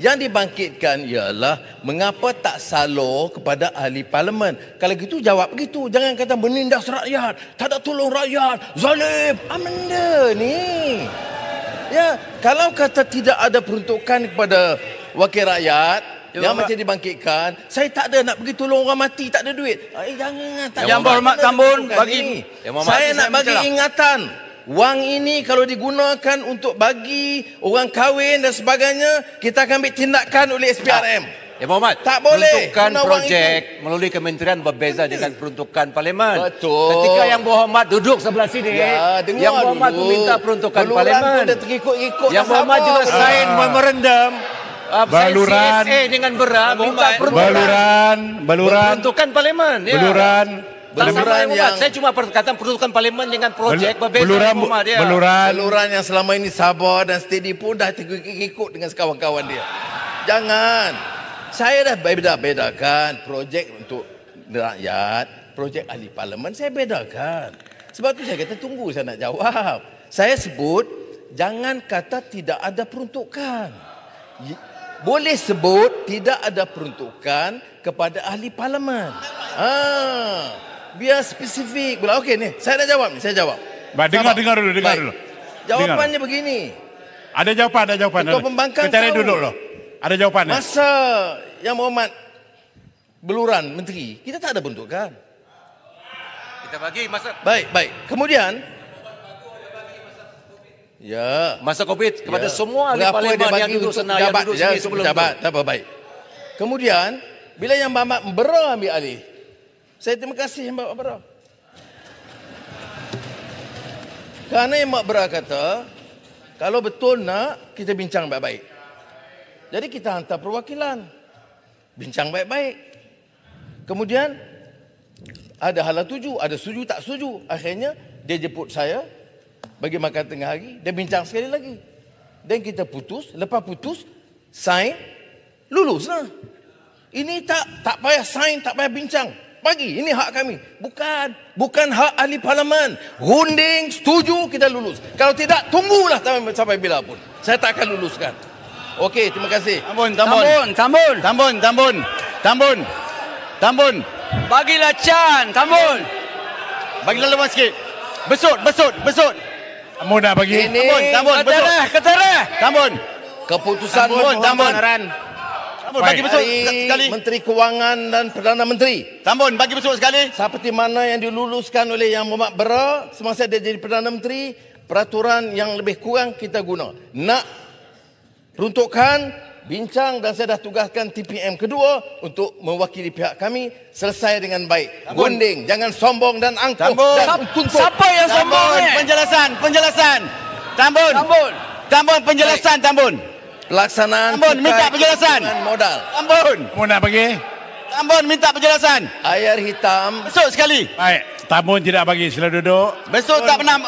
Yang dibangkitkan ialah mengapa tak salur kepada ahli parlimen. Kalau gitu jawab begitu. Jangan kata menindas rakyat, tak ada tolong rakyat, zalim. Benda ni. Ya, kalau kata tidak ada peruntukan kepada wakil rakyat yang macam dibangkitkan, saya tak ada nak pergi tolong orang mati, tak ada duit. Jangan. Yang Berhormat Tambun bagi. Saya nak bagi ingatan. Wang ini kalau digunakan untuk bagi orang kahwin dan sebagainya, kita akan ambil tindakan oleh SPRM. Ya Muhammad, tak boleh peruntukan projek melalui kementerian berbeza dengan peruntukan parlimen. Betul. Ketika Yang Berhormat duduk sebelah sini, Yang Berhormat meminta peruntukan parlimen. Yang Berhormat juga sign memorandum Baluran CSA dengan berat minta peruntukan parlimen. Baluran yang saya cuma perkataan peruntukan parlimen dengan projek berbeza. Baluran yang selama ini sabar dan steady pun dah terikut dengan kawan-kawan dia. Jangan. Saya dah bedakan projek untuk rakyat, projek ahli parlimen saya bedakan. Sebab tu saya kata tunggu saya nak jawab. Saya sebut jangan kata tidak ada peruntukan. Boleh sebut tidak ada peruntukan kepada ahli parlimen. Biar spesifik. Okey ni, saya nak jawab ni, saya jawab. Dengar dulu. Jawapannya begini. Ada jawapan. Ketua Pembangkang kita duduk loh. Ada jawapannya. Masa Yang Berhormat beluran menteri, kita tak ada peruntukan. Kita bagi masa. Baik. Kemudian masa Covid kepada semua ahli parlimen yang duduk sana, yang duduk sini sebelum jabat. Tak apa, baik. Kemudian bila Yang Berhormat Bera ambil alih, saya terima kasih Yang Berhormat Bera. Kerana Yang Berhormat Bera kata, kalau betul nak, kita bincang baik-baik. Jadi kita hantar perwakilan. Bincang baik-baik. Kemudian, ada hala tuju, ada setuju tak setuju. Akhirnya, dia jemput saya, bagi makan tengah hari, dia bincang sekali lagi. Dan kita putus, lepas putus, sign, lulus lah. Ini tak payah sign, tak payah bincang. Bagi, ini hak kami. Bukan hak ahli parlimen. Runding, setuju, kita lulus. Kalau tidak, tunggulah sampai bila pun. Saya tak akan luluskan. Okey, terima kasih. Tambun. Bagilah Chan, Tambun. Bagilah lepas sikit. Besut. Tambun nak bagi. Tambun. Keterah. Tambun. Keputusan Tambun. Bagi besut sekali. Menteri Kewangan dan Perdana Menteri. Tambun, bagi besut sekali. Seperti mana yang diluluskan oleh Yang Berhormat Bera semasa dia jadi Perdana Menteri, peraturan yang lebih kurang kita guna. Nak peruntukan, bincang dan saya dah tugaskan TPM kedua untuk mewakili pihak kami selesai dengan baik. Gunting, jangan sombong dan angkuh. Siapa yang sombong ni? Penjelasan. Tambun, penjelasan Tambun. Pelaksanaan Tambun, minta penjelasan. Modal. Tambun. Tambun nak bagi. Tambun, minta penjelasan. Air hitam. Besut sekali. Baik, Tambun tidak bagi. Sila duduk. Besut tak pernah.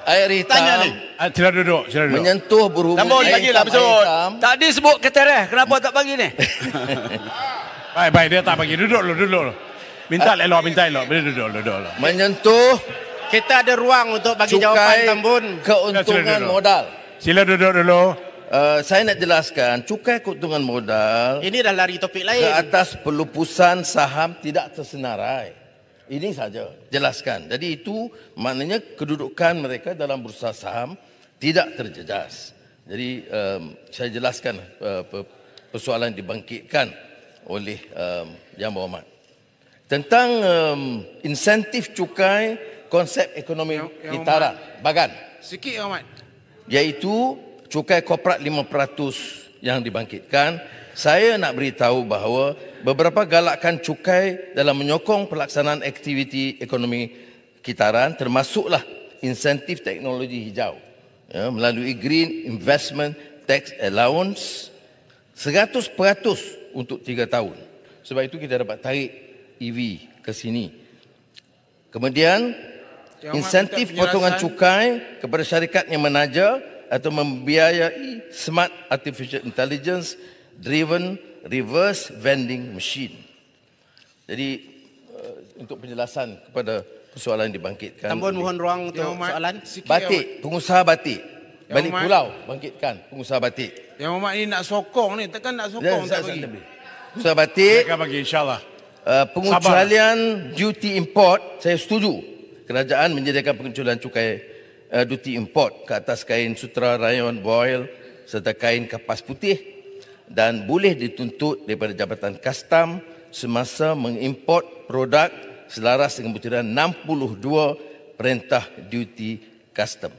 Air hitam. Tanya ni. Sila duduk. Menyentuh berhubung. Tambun, bagilah besut. Tadi sebut keterah. Kenapa tak bagi ni? Baik, dia tak bagi. Duduk dulu. Minta elok. Duduk. Menyentuh. Kita ada ruang untuk bagi jawapan Tambun. Keuntungan modal. Sila duduk dulu. Saya nak jelaskan, cukai keuntungan modal ini dah lari topik lain. Ke atas pelupusan saham tidak tersenarai. Ini saja, jelaskan. Jadi itu maknanya kedudukan mereka dalam bursa saham tidak terjejas. Jadi saya jelaskan persoalan dibangkitkan oleh Yang Berhormat. Tentang insentif cukai konsep ekonomi kitaran, bagan. Sikit Yang Berhormat. Iaitu cukai korporat 5% yang dibangkitkan. Saya nak beritahu bahawa beberapa galakan cukai dalam menyokong pelaksanaan aktiviti ekonomi kitaran termasuklah insentif teknologi hijau melalui Green Investment Tax Allowance 100% untuk 3 tahun. Sebab itu kita dapat tarik EV ke sini. Kemudian insentif potongan cukai kepada syarikat yang menaja atau membiayai Smart Artificial Intelligence Driven Reverse Vending Machine. Jadi untuk penjelasan kepada persoalan yang dibangkitkan. Tambun mohon ruang untuk soalan. Batik, pengusaha batik. balik pulau bangkitkan pengusaha batik. Yang Muhammad ni nak sokong ni, takkan nak sokong tak bagi. Pengusaha batik. Mereka bagi insyaAllah. Pengecualian duty import, saya setuju. Kerajaan menyediakan pengecualian cukai duty import ke atas kain sutra, rayon, voile serta kain kapas putih dan boleh dituntut daripada Jabatan Kastam semasa mengimport produk selaras dengan butiran 62 Perintah Duty Custom.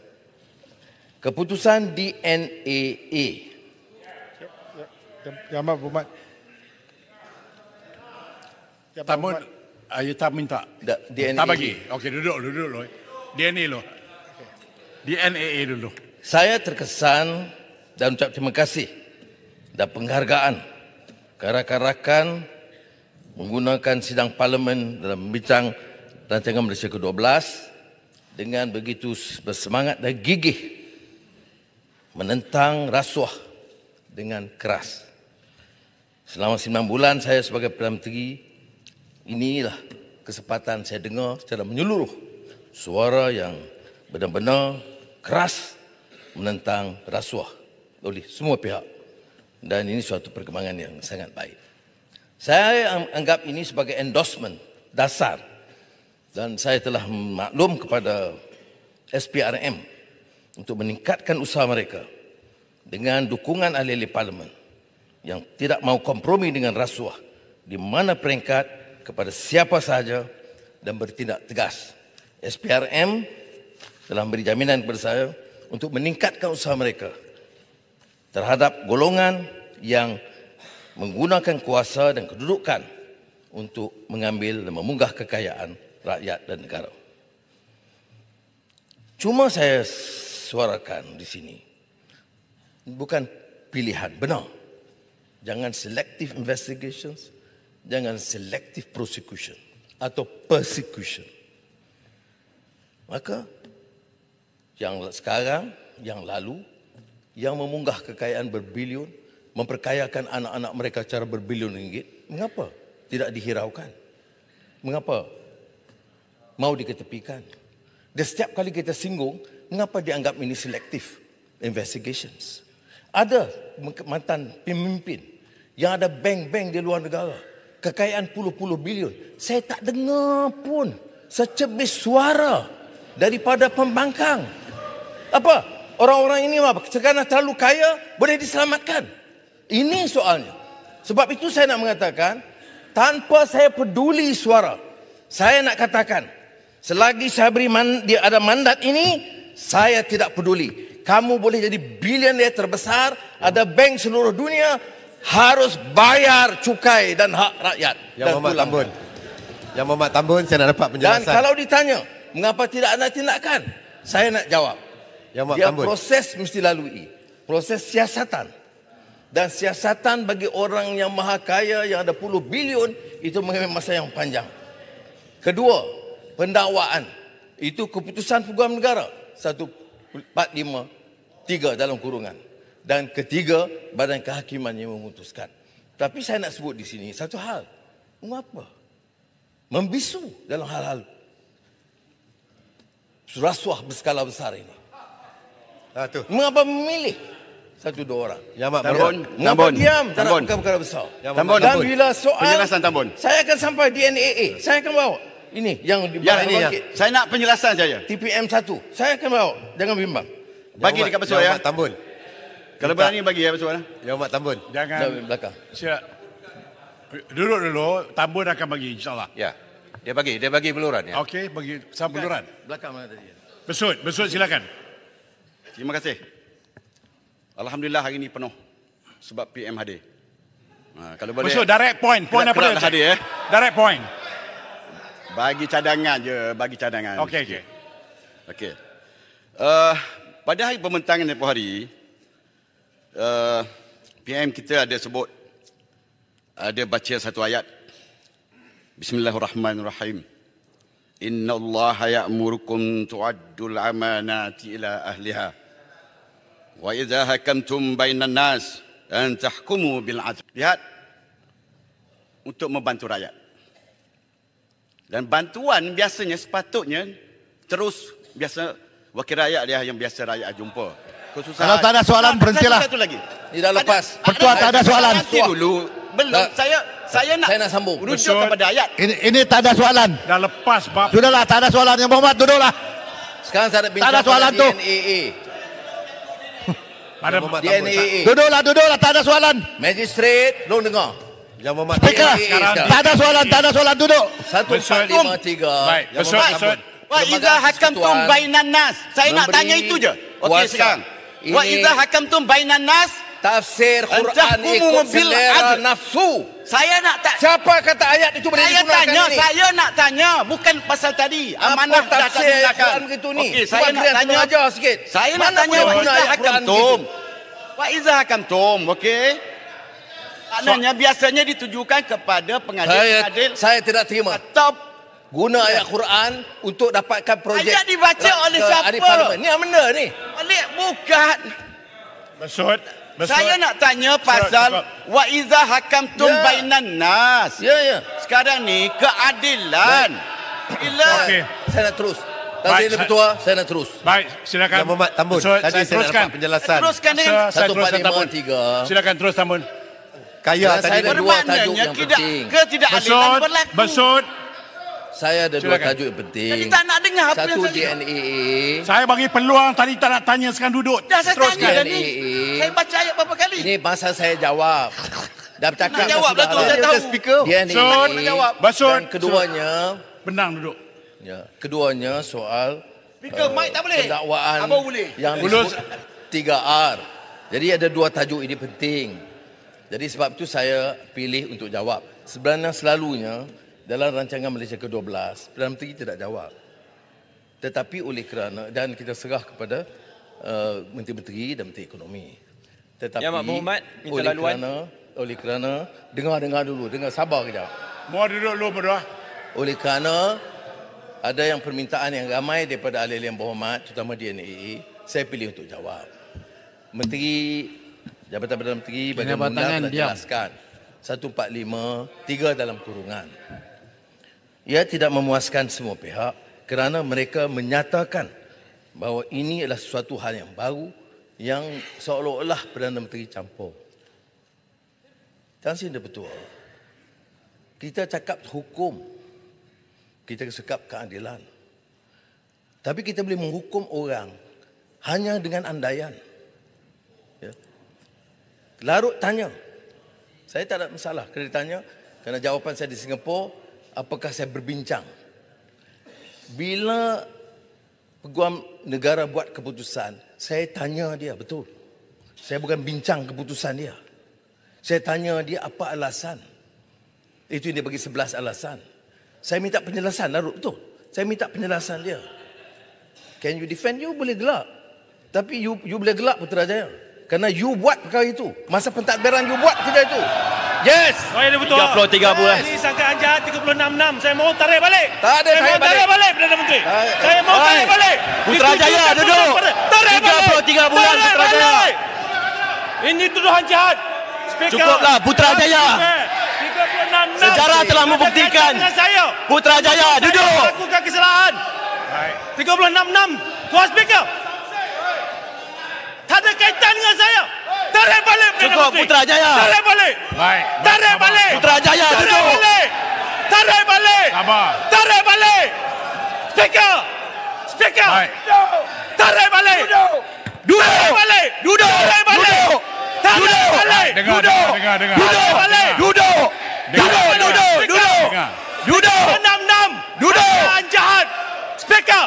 Keputusan DNAA. Yang Amat Berhormat. Tambun, you tak minta. DNA. Tak bagi. Okey, duduk dulu. DNA dulu. DNAA dulu. Saya terkesan dan ucap terima kasih dan penghargaan rakan-rakan menggunakan sidang parlimen dalam membincang rancangan Malaysia ke-12 dengan begitu bersemangat dan gigih menentang rasuah dengan keras. Selama 9 bulan saya sebagai Perdana Menteri, inilah kesempatan saya dengar secara menyeluruh suara yang benar-benar keras menentang rasuah oleh semua pihak. Dan ini suatu perkembangan yang sangat baik. Saya anggap ini sebagai endorsement dasar dan saya telah maklum kepada SPRM untuk meningkatkan usaha mereka dengan dukungan ahli-ahli parlimen yang tidak mau kompromi dengan rasuah di mana peringkat kepada siapa sahaja dan bertindak tegas. SPRM telah memberi jaminan kepada saya untuk meningkatkan usaha mereka terhadap golongan yang menggunakan kuasa dan kedudukan untuk mengambil dan memunggah kekayaan rakyat dan negara. Cuma saya suarakan di sini, bukan pilihan, benar. Jangan selective investigations, jangan selective prosecution atau persecution. Maka yang sekarang, yang lalu, yang memunggah kekayaan berbilion, memperkayakan anak-anak mereka secara berbilion ringgit, mengapa tidak dihiraukan? Mengapa mau diketepikan? Dan setiap kali kita singgung, mengapa dianggap ini selective investigations? Ada mantan pemimpin yang ada bank-bank di luar negara, kekayaan puluh-puluh bilion. Saya tak dengar pun secebis suara daripada pembangkang. Apa? Orang-orang ini sekarang terlalu kaya, boleh diselamatkan. Ini soalnya. Sebab itu saya nak mengatakan, tanpa saya peduli suara, saya nak katakan, selagi saya beri dia ada mandat ini, saya tidak peduli. Kamu boleh jadi bilioner terbesar, ada bank seluruh dunia, harus bayar cukai dan hak rakyat. Yang Muhammad Tambun. Yang Muhammad Tambun, saya nak dapat penjelasan. Dan kalau ditanya, mengapa tidak ada tindakan? Saya nak jawab. Dia proses mesti lalui. Proses siasatan. Dan siasatan bagi orang yang maha kaya yang ada puluh bilion itu mengambil masa yang panjang. Kedua, pendakwaan. Itu keputusan Peguam Negara 1453 dalam kurungan. Dan ketiga, Badan Kehakiman yang memutuskan. Tapi saya nak sebut di sini satu hal. Mengapa? Membisu dalam hal-hal rasuah berskala besar ini. Mengapa memilih satu dua orang? Ya, Mak Tambun. Mengapa diam dalam perkara besar? Dan bila soal, penjelasan Tambun. Saya akan sampai DNAA. Saya akan bawa. Ini yang bangkit. Saya nak penjelasan saja. TPM 1. Saya akan bawa. Jangan bimbang. Bagi dekat Besar ya. Tambun. Kalau berani bagi ya Besar. Ya, Mak Tambun. Jangan belakang. Duduk dulu, Tambun akan bagi insyaAllah. Ya. Dia bagi beluran ya. Okey, bagi sama beluran. Belakang mana tadi? Besut silakan. Terima kasih. Alhamdulillah hari ini penuh sebab PM hadir. Kalau boleh. Besut direct point apa dia? Hadir Direct point. Bagi cadangan je, bagi cadangan. Okey. Pada hari pembentangan tempoh hari, PM kita ada sebut, ada baca satu ayat. Bismillahirrahmanirrahim. Inna Allah ya'murukum tu'addul amanati ila ahliha. Wa idza hakamtum bainan nas an tahkumu bil 'adl. Lihat, untuk membantu rakyat. Dan bantuan biasanya sepatutnya terus biasa wakil rakyat dia yang biasa rakyat jumpa. Kalau tak ada soalan, berhentilah. Satu lagi. Ini dah lepas. Pertua tak ada soalan. Nanti dulu. Belum. Saya nak sambung. rujuk kepada ayat. Ini tak ada soalan. Dah lepas bab. Sudahlah, tak ada soalan. Yang Muhammad, duduklah. Sekarang saya nak bincang Tak ada soalan tu. DNAA. Duduklah, tak ada soalan. Magistrate, belum dengar. Yang Muhammad Speaker, tak ada soalan, duduk. 1453. Baik, besut. Wa iza hakamtum bainan nas. Saya nak tanya itu je. Okey sekarang. Wa iza hakamtum bainan nas. Tafsir Quran ikut selera nafsu. Saya nak Siapa kata ayat itu boleh digunakan ni? Saya nak tanya bukan pasal tadi. Amanah dah tak tafsir digunakan. Quran begitu ni? Okey, saya nak tanya ajar sikit. Saya nak tanya wa iza hakamtum. Wa iza hakamtum, okey? Maknanya biasanya ditujukan kepada pengadil-pengadil. Saya tidak terima. Atau guna ayat Quran untuk dapatkan projek. Ayat dibaca oleh siapa? Ni yang benda ni. Balik bukan. Besut. Saya nak tanya pasal wa iza hakamtum bainan nas. Ya. Sekarang ni keadilan. Bila Saya nak terus. Tadi ni betul, saya nak terus. Baik, silakan. Yang Muhammad Tambun. Besut, Tadi saya nak dapat penjelasan. teruskan ni. Saya teruskan Tambun. 1453. Silakan terus Tambun. Kaya Saya tadi. ada dua tajuk yang penting. Ketidakadilan berlaku. Besut. Saya ada dua tajuk yang penting. Jadi tak nak dengar apa yang Satu saya DNAA. Saya bagi peluang tadi tak nak tanya, sekarang duduk. Dah saya tanya dah ni. DNAA. Saya baca ayat berapa kali? Ini masa saya jawab. Dah bercakap Nak jawab dah tu, saya tahu. DNAA. Besut. Dan keduanya, Benang duduk. keduanya soal Mic tak boleh. pendakwaan Abang boleh. yang disebut 3R. Jadi ada dua tajuk ini penting. Jadi sebab itu saya pilih untuk jawab. Sebenarnya selalunya dalam rancangan Malaysia ke-12, Perdana Menteri tidak jawab. Tetapi oleh kerana, dan kita serah kepada Menteri-Menteri dan Menteri Ekonomi. Tetapi Ya, Mak Muhammad, minta laluan. Oleh kerana, dengar dulu, sabar kejap. Mau duduk dulu berdua. Oleh kerana ada yang permintaan yang ramai daripada ahli-ahli yang berhormat, terutama DNAA, saya pilih untuk jawab. Menteri, Jabatan Perdana Menteri bagian undang telah jelaskan 145, 3 dalam kurungan. Ia tidak memuaskan semua pihak kerana mereka menyatakan bahawa ini adalah sesuatu hal yang baru yang seolah-olah Perdana Menteri campur. Tan Sri betul. Kita cakap hukum. Kita cakap keadilan. Tapi kita boleh menghukum orang hanya dengan andaian. Ya. Larut tanya. Saya tak ada masalah kena ditanya. Kerana jawapan saya di Singapura, apakah saya berbincang. Bila Peguam Negara buat keputusan, saya tanya dia, betul. Saya bukan bincang keputusan dia. Saya tanya dia apa alasan. Itu dia bagi 11 alasan. Saya minta penjelasan, larut betul. Saya minta penjelasan dia. Can you defend? You boleh gelak. Tapi you boleh gelak Putrajaya. Kerana you buat perkara itu. Masa pentadbiran you buat kerja itu. Yes. Saya ada betul. 33 bulan. Ini sangkaan jahat 36-6. Saya mohon tarik balik. Tak ada saya mohon tarik balik Perdana Menteri. Saya mohon tarik balik. Putrajaya duduk. Tarik balik. 33 bulan Putrajaya. Ini tuduhan jahat. Speaker. Cukuplah Putrajaya. 36-6. Sejarah telah membuktikan. Putrajaya duduk. Lakukan kesalahan. 36-6. Tuan Speaker. Tak ada kaitan dengan saya. Tarik balik Perdana Cukup Menteri. Putrajaya. Tarik balik. Baik. Tarik balik. Putrajaya Tarik duduk. balik. Tarik balik. Sabar. Tarik balik. Speaker. Speaker. Baik. Tarik balik. Duduk. Tarik balik. Duduk. Tarik balik. Duduk. Tarik balik. Dengar. Duduk. balik. Duduk. Duduk. 36-6. Sangkaan jahat. Speaker.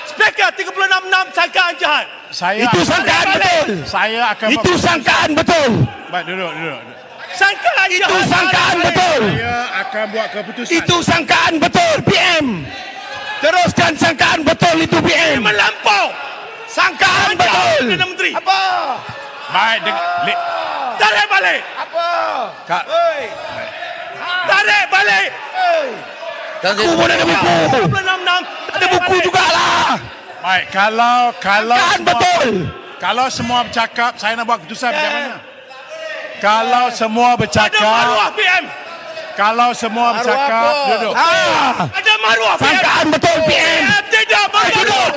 Speaker 36-6 sangkaan jahat. Saya Itu sangkaan betul. Saya akan Itu sangkaan betul. Baik, duduk. Sangkaan Itu jahat. sangkaan betul. Saya akan buat keputusan. Itu sangkaan betul, PM. Teruskan sangkaan betul itu, PM. Melampau. Sangkaan betul. Perdana Menteri. Apa? Baik, Tarik balik. Apa? Kak. Tarik balik. Aku pun ada buku. 36-6. Ada buku jugalah. Baik, kalau Sangkaan semua, betul. kalau semua bercakap, saya nak buat keputusan macam mana? Kalau semua Ada bercakap, maruah PM. Kalau semua bercakap, duduk. Ada maruah. Sangkaan betul PM. Tidak Duduk.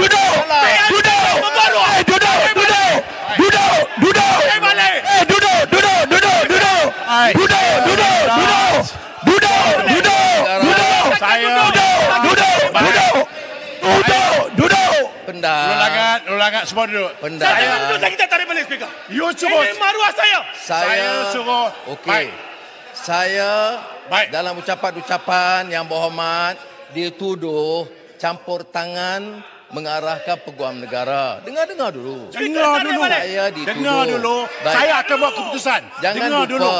Duduk. Pendang. Ulangat semua duduk. Saya duduk lagi tak tarik balik speaker. You suruh. Ini maruah saya. Saya suruh. Okey. Saya dalam ucapan-ucapan yang berhormat dituduh campur tangan mengarahkan peguam negara. Dengar dulu. Dengar dulu. Saya dituduh. Dengar dulu. Baik. Saya akan buat keputusan. Jangan Dengar lupa. dulu.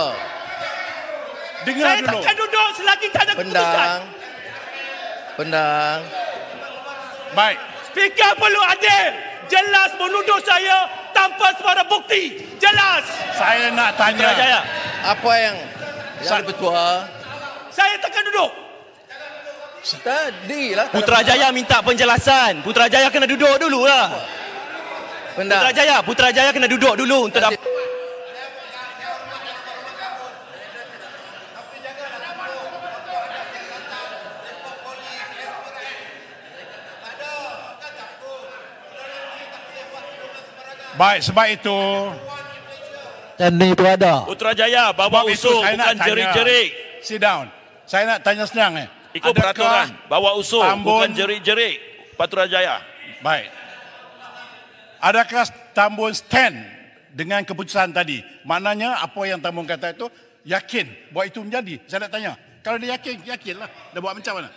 Dengar Saya dulu. takkan duduk selagi tak ada keputusan. Pendang. Baik. Speaker perlu adil. Jelas menuduh saya tanpa suara bukti. Jelas. Saya nak tanya. Putrajaya. Apa yang bertuah? Saya takkan duduk. Tadi lah. Putrajaya minta penjelasan. Putrajaya kena duduk dulu lah. Putrajaya kena duduk dulu untuk dapat. Baik, sebab itu. Ini itu ada. Putrajaya bawa Sebab itu usul saya nak bukan tanya. jerit-jerit. Sit down. Saya nak tanya senang. Ikut peraturan. Bawa usul bukan jerit-jerit. Putrajaya. Baik. Adakah Tambun stand dengan keputusan tadi? Maknanya apa yang Tambun kata itu yakin bahawa itu menjadi. Saya nak tanya. Kalau dia yakinlah. Dah buat macam mana?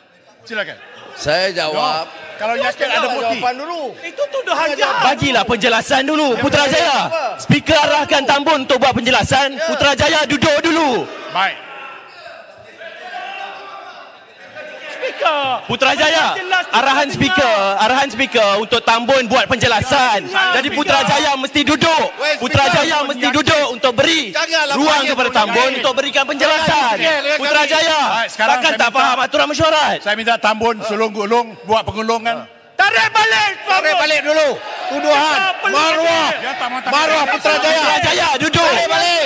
Silakan. Saya jawab. Kalau yakin ada bukti. Jawapan dulu. Itu tuduhan jahat. Bagilah penjelasan dulu Putrajaya. Speaker arahkan Tambun untuk buat penjelasan. Putrajaya duduk dulu. Baik. Speaker. Putrajaya, arahan speaker untuk Tambun buat penjelasan. Jadi Putrajaya mesti duduk. Putrajaya mesti duduk untuk beri ruang kepada Tambun untuk berikan penjelasan. Putrajaya, takkan tak faham aturan mesyuarat? Saya minta Tambun sulung-gulung buat pengulungan. Tarik balik dulu. Tuduhan. Maruah Putrajaya. Putrajaya duduk. Tarik balik.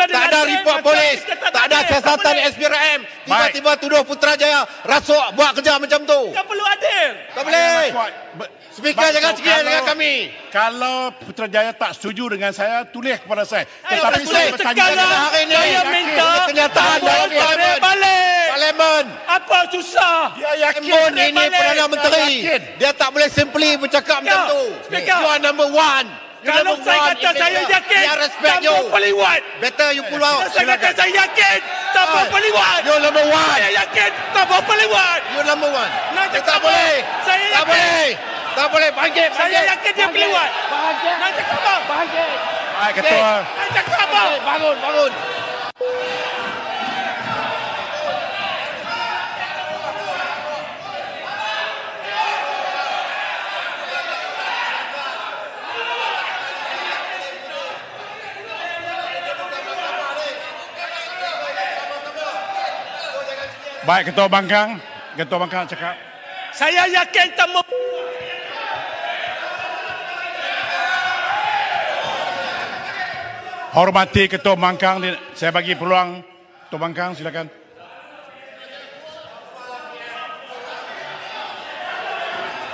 Tak ada report polis. Tak ada siasatan SPRM. Tiba-tiba tuduh Putrajaya rasuk buat kerja macam tu. Tak perlu adil. Tak boleh. Speaker jangan cikir dengan kami. Kalau Putrajaya tak setuju dengan saya, tulis kepada saya. Tetapi saya bertanya hari ini. Saya minta kenyataan dalam Parlimen. Apa susah? Dia yakin. Tambun ini Perdana Menteri. Dia tak boleh simply bercakap macam tu. You are number one. Kalau saya kata saya yakin, Dia respect you. Tambun pelawat. Better you pull out. Saya kata saya yakin, Tambun pelawat. You number one. Saya yakin, Tambun pelawat. You number one. Nak Dia cakap tak boleh. Saya Tak yakin. boleh. Tak boleh. Bangkit. Saya yakin dia pelawat. Nak cakap apa? Baik, Ketua. Nak cakap apa? Bangun. Baik, Ketua Bangkang cakap. Saya yakin Tambun. Hormati Ketua Bangkang. Saya bagi peluang Ketua Bangkang, silakan.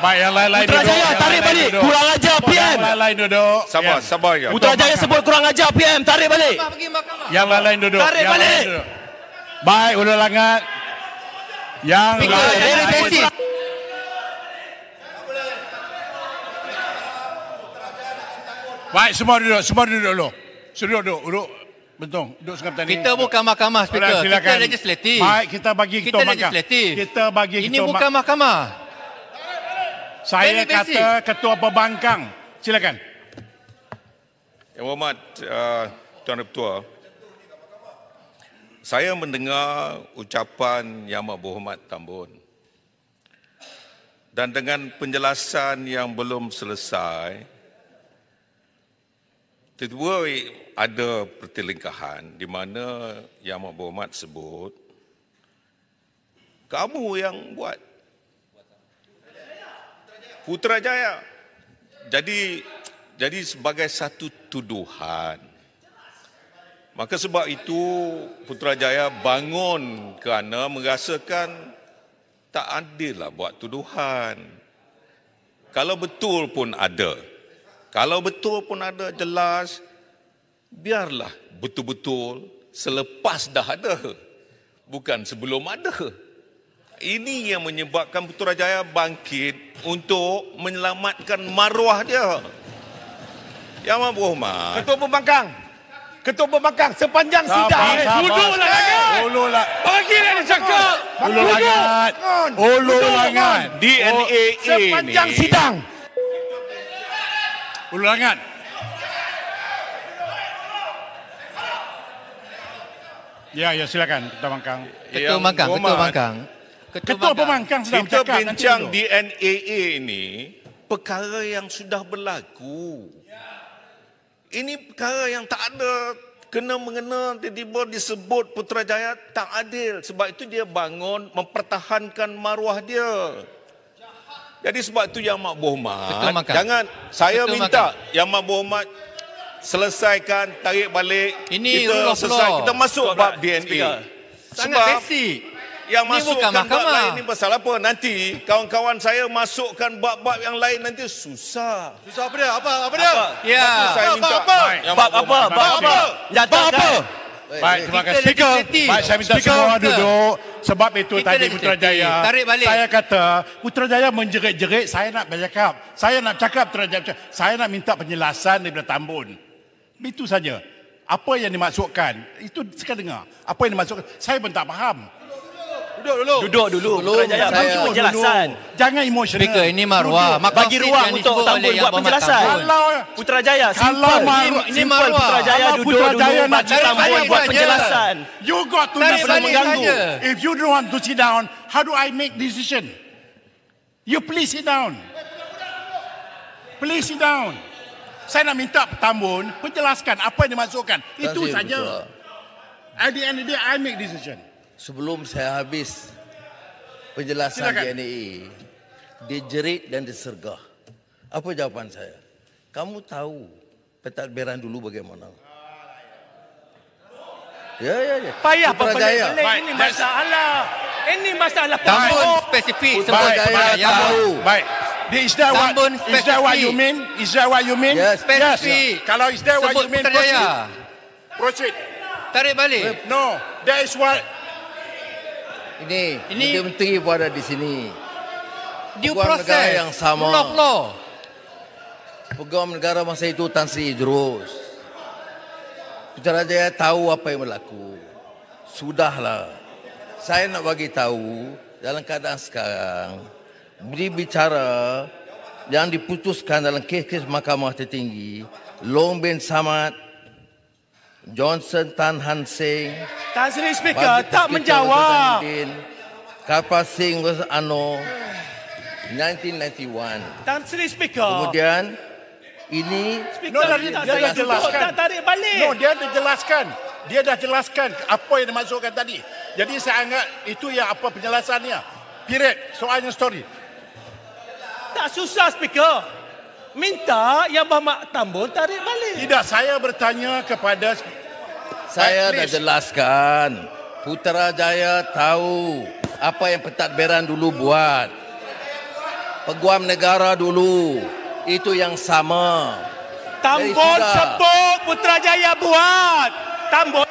Baik, yang lain-lain duduk. Putrajaya tarik balik. Kurang ajar PM. Yang lain-lain duduk. Sabar ya. Putrajaya sebut kurang ajar PM. Tarik balik. Yang lain-lain duduk. Tarik Yang balik. lain duduk. Baik, udah langat. Yang lain. Baik, semua duduk dulu. Suruh duduk. Betul. Duduk sekarang tadi. Kita bukan mahkamah, Speaker. Silakan. Kita legislatif. Baik, kita bagi Kita Ketua Bangkang. legislatif. Kita bagi Ini Ketua bukan mahkamah. Saya Very basic. kata Ketua Pembangkang. Silakan. Yang berhormat Tuan Ketua, saya mendengar ucapan Yang Amat Berhormat Tambun. Dan dengan penjelasan yang belum selesai, tiba-tiba ada pertelingkahan di mana Yang Amat Berhormat sebut, kamu yang buat. Putrajaya. Jadi sebagai satu tuduhan. Maka sebab itu Putrajaya bangun kerana merasakan tak adil lah buat tuduhan. Kalau betul pun ada. Kalau betul pun ada jelas, biarlah betul-betul selepas dah ada. Bukan sebelum ada. Ini yang menyebabkan Putrajaya bangkit untuk menyelamatkan maruah dia. Yang Amat Berhormat. Ketua Pembangkang sepanjang sidang. Duduklah Langat. Ulullah. Bagilah dia cakap. Langat. DNA sepanjang ini. sidang. Langat. Ya, silakan Ketua Pembangkang. Ketua Pembangkang sedang Kita bercakap. bincang DNA ini perkara yang sudah berlaku. Ini perkara yang tak ada kena-mengena, tiba-tiba disebut Putrajaya tak adil. Sebab itu dia bangun mempertahankan maruah dia. Jadi sebab itu Yang Amat Berhormat, jangan saya minta Yang Amat Berhormat selesaikan, tarik balik. Ini kita selesai, kita masuk bab DNA. Sangat basic. Yang masukkan bab mahkamah. lain ni pasal apa? Nanti kawan-kawan saya masukkan bab-bab yang lain nanti susah. Susah apa dia? Apa dia? Ya. Saya minta Bab apa? Nyatakan. Baik, terima kasih. Speaker. Baik, saya minta semua duduk. Sebab itu Kita tadi dah Putrajaya. tarik balik. Saya kata, Putrajaya menjerit-jerit, saya nak bercakap. Saya nak cakap Putrajaya. Saya nak minta penjelasan daripada Tambun. Itu saja. Apa yang dimaksudkan? Itu sekarang dengar. Apa yang dimaksudkan? Saya pun tak faham. Duduk dulu. Putrajaya bagi penjelasan. Jangan emosional. Speaker, ini maruah. Bagi ruang untuk Tambun buat penjelasan. Putrajaya, simple. Ini maruah. Putrajaya duduk dulu bagi Tambun buat penjelasan. You got to Sebelum mengganggu. If you don't want to sit down, how do I make decision? You please sit down. Please sit down. Saya nak minta Tambun penjelaskan apa yang dimaksudkan. Itu saja. At the end of the day, I make decision. Sebelum saya habis penjelasan DNA, dijerit dan disergah. Apa jawapan saya? Kamu tahu pentadbiran dulu bagaimana? Ya. Payah Putrajaya. Ini masalah. Ini masalah Tambun spesifik sebut Putrajaya. Baik. Is that what you mean? Is that what you mean? Yes. Spesifik. Kalau is that what you mean? Putrajaya. Proceed. Tarik balik. No, that is what. Ini menteri pun ada di sini. Due Peguam process. negara yang sama. Law. Peguam negara masa itu Tan Sri Idrus. Putrajaya tahu apa yang berlaku. Sudahlah. Saya nak bagi tahu dalam keadaan sekarang, berbicara yang diputuskan dalam kes-kes Mahkamah Tertinggi, Long bin Samad, Johnson Tan Han Seng, Tan Sri Speaker tak menjawab. Kapal Singh vs Ano 1991. Tan Sri Speaker. Kemudian ini Dia dah jelaskan. Tak tarik balik. No, dia dah jelaskan. Dia dah jelaskan apa yang dimaksudkan tadi. Jadi saya anggap itu yang apa penjelasannya. Period. Soalnya story. Tak susah Speaker. Minta Yang Berhormat Tambun tarik balik. Tidak, saya bertanya kepada... saya dah jelaskan. Putrajaya tahu apa yang pentadbiran dulu buat. Peguam negara dulu. Itu yang sama. Tambun sebut Putrajaya buat. Tambun.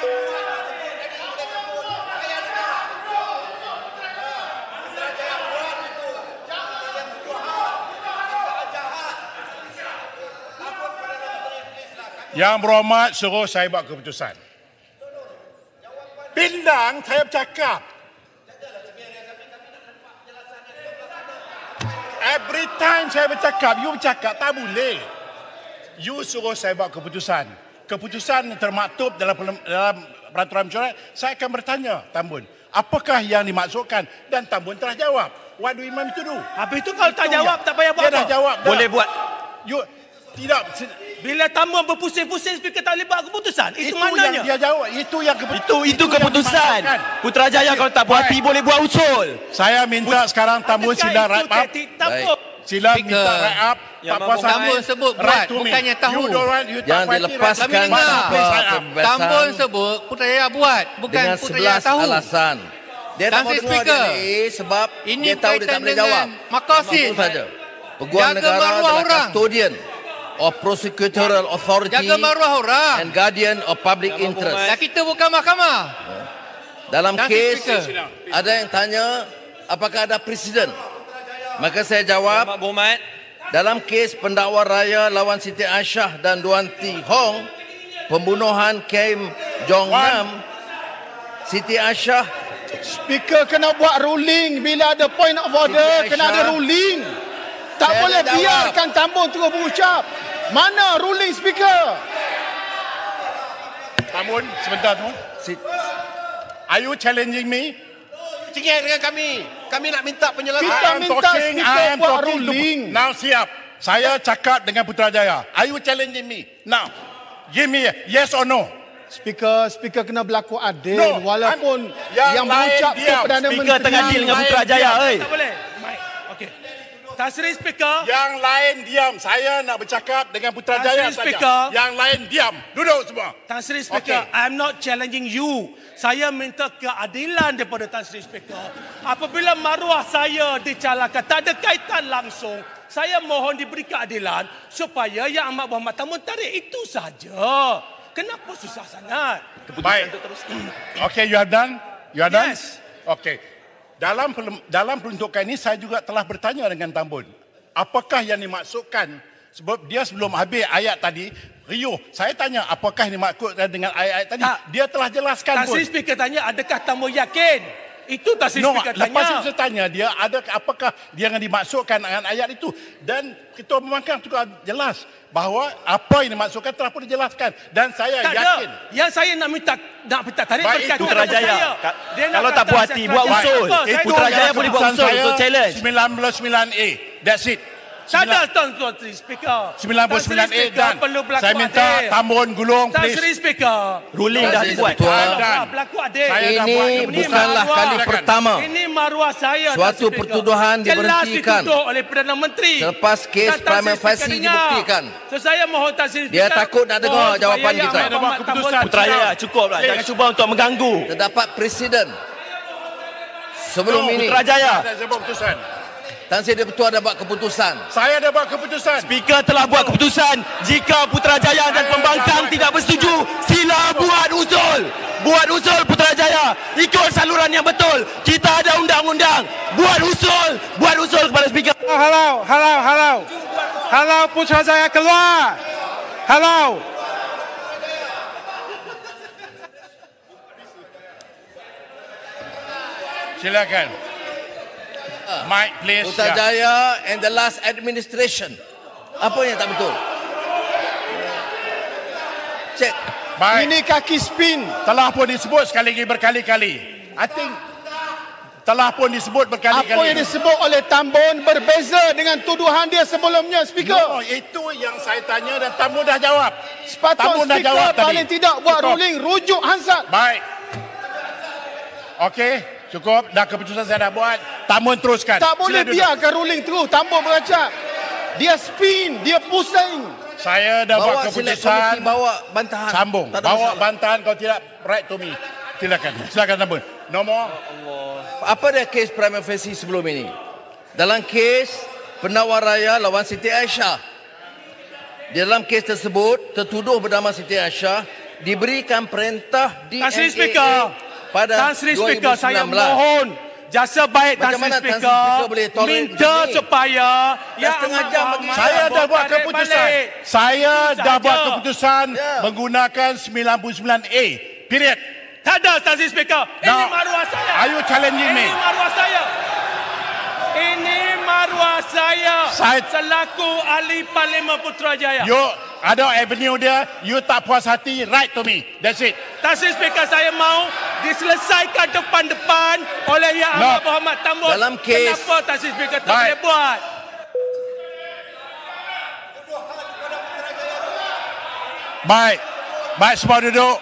Yang Berhormat suruh saya buat keputusan. Pindang saya bercakap. Every time saya bercakap, you bercakap, tak boleh. You suruh saya buat keputusan. Keputusan yang termaktub dalam peraturan mesyuarat, saya akan bertanya Tambun, apakah yang dimaksudkan? Dan Tambun telah jawab. What do you want me to do? Habis itu kalau tak jawab, tak payah buat dia apa? dah jawab. Boleh buat. You tidak. Bila Tambun berpusing-pusing, Speaker tak boleh buat keputusan. Itu Yang maknanya. dia jawab. Itu keputusan. Putrajaya kalau tak puas hati boleh buat usul. Saya minta sekarang Tambun sidang right. Sila minta right up. Tak puas hati. Tambun sebut buat, bukannya tahu. Jangan dilepaskan tanpa kebebasan. Tambun sebut Putrajaya buat, bukan dengan Putrajaya 11 tahu. alasan. Dia tak mau dengar dia ni sebab ini dia tahu dia tak boleh jawab. Maqasid. Itu saja. Peguam negara adalah custodian of prosecutorial authority jaga maruah orang and guardian of public interest. Dan kita bukan mahkamah. Dalam kes ada yang tanya apakah ada presiden. Maka saya jawab, dalam kes pendakwa raya lawan Siti Aisyah dan Duan Ti Hong, pembunuhan Kim Jong Nam, Siti Aisyah. Speaker kena buat ruling bila ada point of order, kena ada ruling. Tak boleh biarkan Tambun terus berucap. Mana ruling speaker? Tambun, sebentar tu. Are you challenging me? Tinggal dengan kami. Kami nak minta penjelasan. Kita minta speaker buat ruling. Now siap. Saya cakap dengan Putrajaya. Are you challenging me? Now, give me a yes or no. Speaker kena berlaku adil. Walaupun yang berucap tu Perdana Menteri. Speaker tengah deal dengan Putrajaya. Tak boleh. Okey. Tan Sri Speaker. Yang lain diam. Saya nak bercakap dengan Putrajaya saja. Yang lain diam. Duduk semua. Tan Sri Speaker, I'm not challenging you. Saya minta keadilan daripada Tan Sri Speaker. Apabila maruah saya dicalahkan, tak ada kaitan langsung. Saya mohon diberi keadilan supaya Yang Amat Berhormat Tambun tarik. Itu saja. Kenapa susah sangat? Baik. Okay, you are done? You are done? Yes. Okay. Dalam peruntukan ini saya juga telah bertanya dengan Tambun. Apakah yang dimaksudkan? Sebab dia sebelum habis ayat tadi, Rio, saya tanya apakah yang dimaksudkan dengan ayat-ayat tadi? Tak. Dia telah jelaskan Tan Sri Speaker tanya, adakah Tambun yakin? Itu Tan Sri Speaker tanya. Lepas itu saya tanya dia, apakah dia yang dimaksudkan dengan ayat itu? Dan Ketua Pembangkang juga jelas bahawa apa yang dimaksudkan telah pun dijelaskan. Dan saya tak yakin. Ada. Yang saya nak minta tarik berkaitan dengan Putrajaya. saya. Kalau tak puas hati, buat usul. Putrajaya boleh buat usul untuk challenge. 99A. That's it. Sadar Tan Sri Speaker. 99A dan saya minta Tambun gulung Tan please. Sri Speaker. Ruling dah dibuat. Berlaku adil. Ini bukanlah kali pertama ini maruah saya. suatu pertuduhan diberhentikan jelas dituduh oleh Perdana Menteri. Selepas kes prima facie dibuktikan. So saya mohon Tan Sri Speaker. Dia takut nak dengar jawapan kita. Putrajaya cukuplah. Jangan cuba untuk mengganggu. Terdapat presiden sebelum ini. Putrajaya. Tan Sri Deputua dah buat keputusan. Saya dah buat keputusan. Speaker telah buat keputusan. Jika Putrajaya dan Pembangkang tidak bersetuju, sila buat usul. Buat usul Putrajaya. Ikut saluran yang betul. Kita ada undang-undang. Buat usul. Buat usul kepada Speaker. Halau Putrajaya keluar. Halau. Silakan. Mike, please. Putrajaya and the last administration. Apa yang tak betul? Cek. Baik. Ini kaki spin. Telah pun disebut berkali-kali. I think telah pun disebut berkali-kali. Apa yang disebut oleh Tambun berbeza dengan tuduhan dia sebelumnya, Speaker. No, itu yang saya tanya dan Tambun dah jawab. Sepatutnya Speaker paling tidak buat ruling, rujuk Hansard. Baik. Okey. Cukup, dah keputusan saya dah buat. Tambun teruskan. Tak boleh biarkan ruling terus. Tambun beracak. Dia spin, dia pusing. Saya dah buat keputusan. Bawa bantahan. Sambung. Bawa bantahan, kalau tidak, write to me. Silakan Tambun. Nombor. Apa dia kes prima facie sebelum ini? Dalam kes pendakwa raya lawan Siti Aisyah. Di dalam kes tersebut, tertuduh bernama Siti Aisyah diberikan perintah DNAA pada 2019. Saya mohon jasa baik Tan Sri Speaker minta supaya saya dah buat keputusan. Saya dah buat keputusan menggunakan 99A. Period. Tak ada Tan Sri Speaker. Ini maruah saya. Are you challenging me? Ini maruah saya. Ini maruah saya. Selaku ahli Parlimen Putrajaya. You ada avenue dia, you tak puas hati, write to me. That's it. Tan Sri Speaker, saya mau diselesaikan depan-depan oleh Yang Amat Berhormat Tambun. Dalam kes. Kenapa Tan Sri Speaker tak boleh buat? Baik. Baik, semua duduk.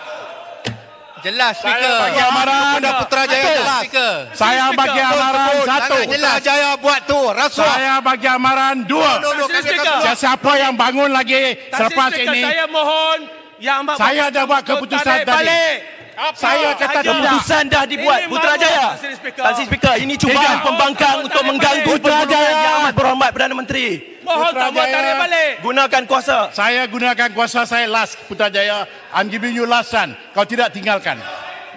Jelas, Saya Speaker. bagi amaran kepada Putrajaya jelas. Speaker. Saya bagi amaran 1. Putrajaya buat tu, rasuah. Saya bagi amaran 2. Siapa yang bangun lagi selepas ini, Saya mohon Yang Amat saya dah buat keputusan tadi. Saya kata keputusan dah dibuat. Putrajaya. Tan Sri Speaker, ini cubaan pembangkang untuk mengganggu pergunaan Yang Amat Berhormat Perdana Menteri. Mohon tak buat tarik balik. Gunakan kuasa. Saya gunakan kuasa saya last, Putrajaya. I'm giving you last one. Kalau tidak, tinggalkan.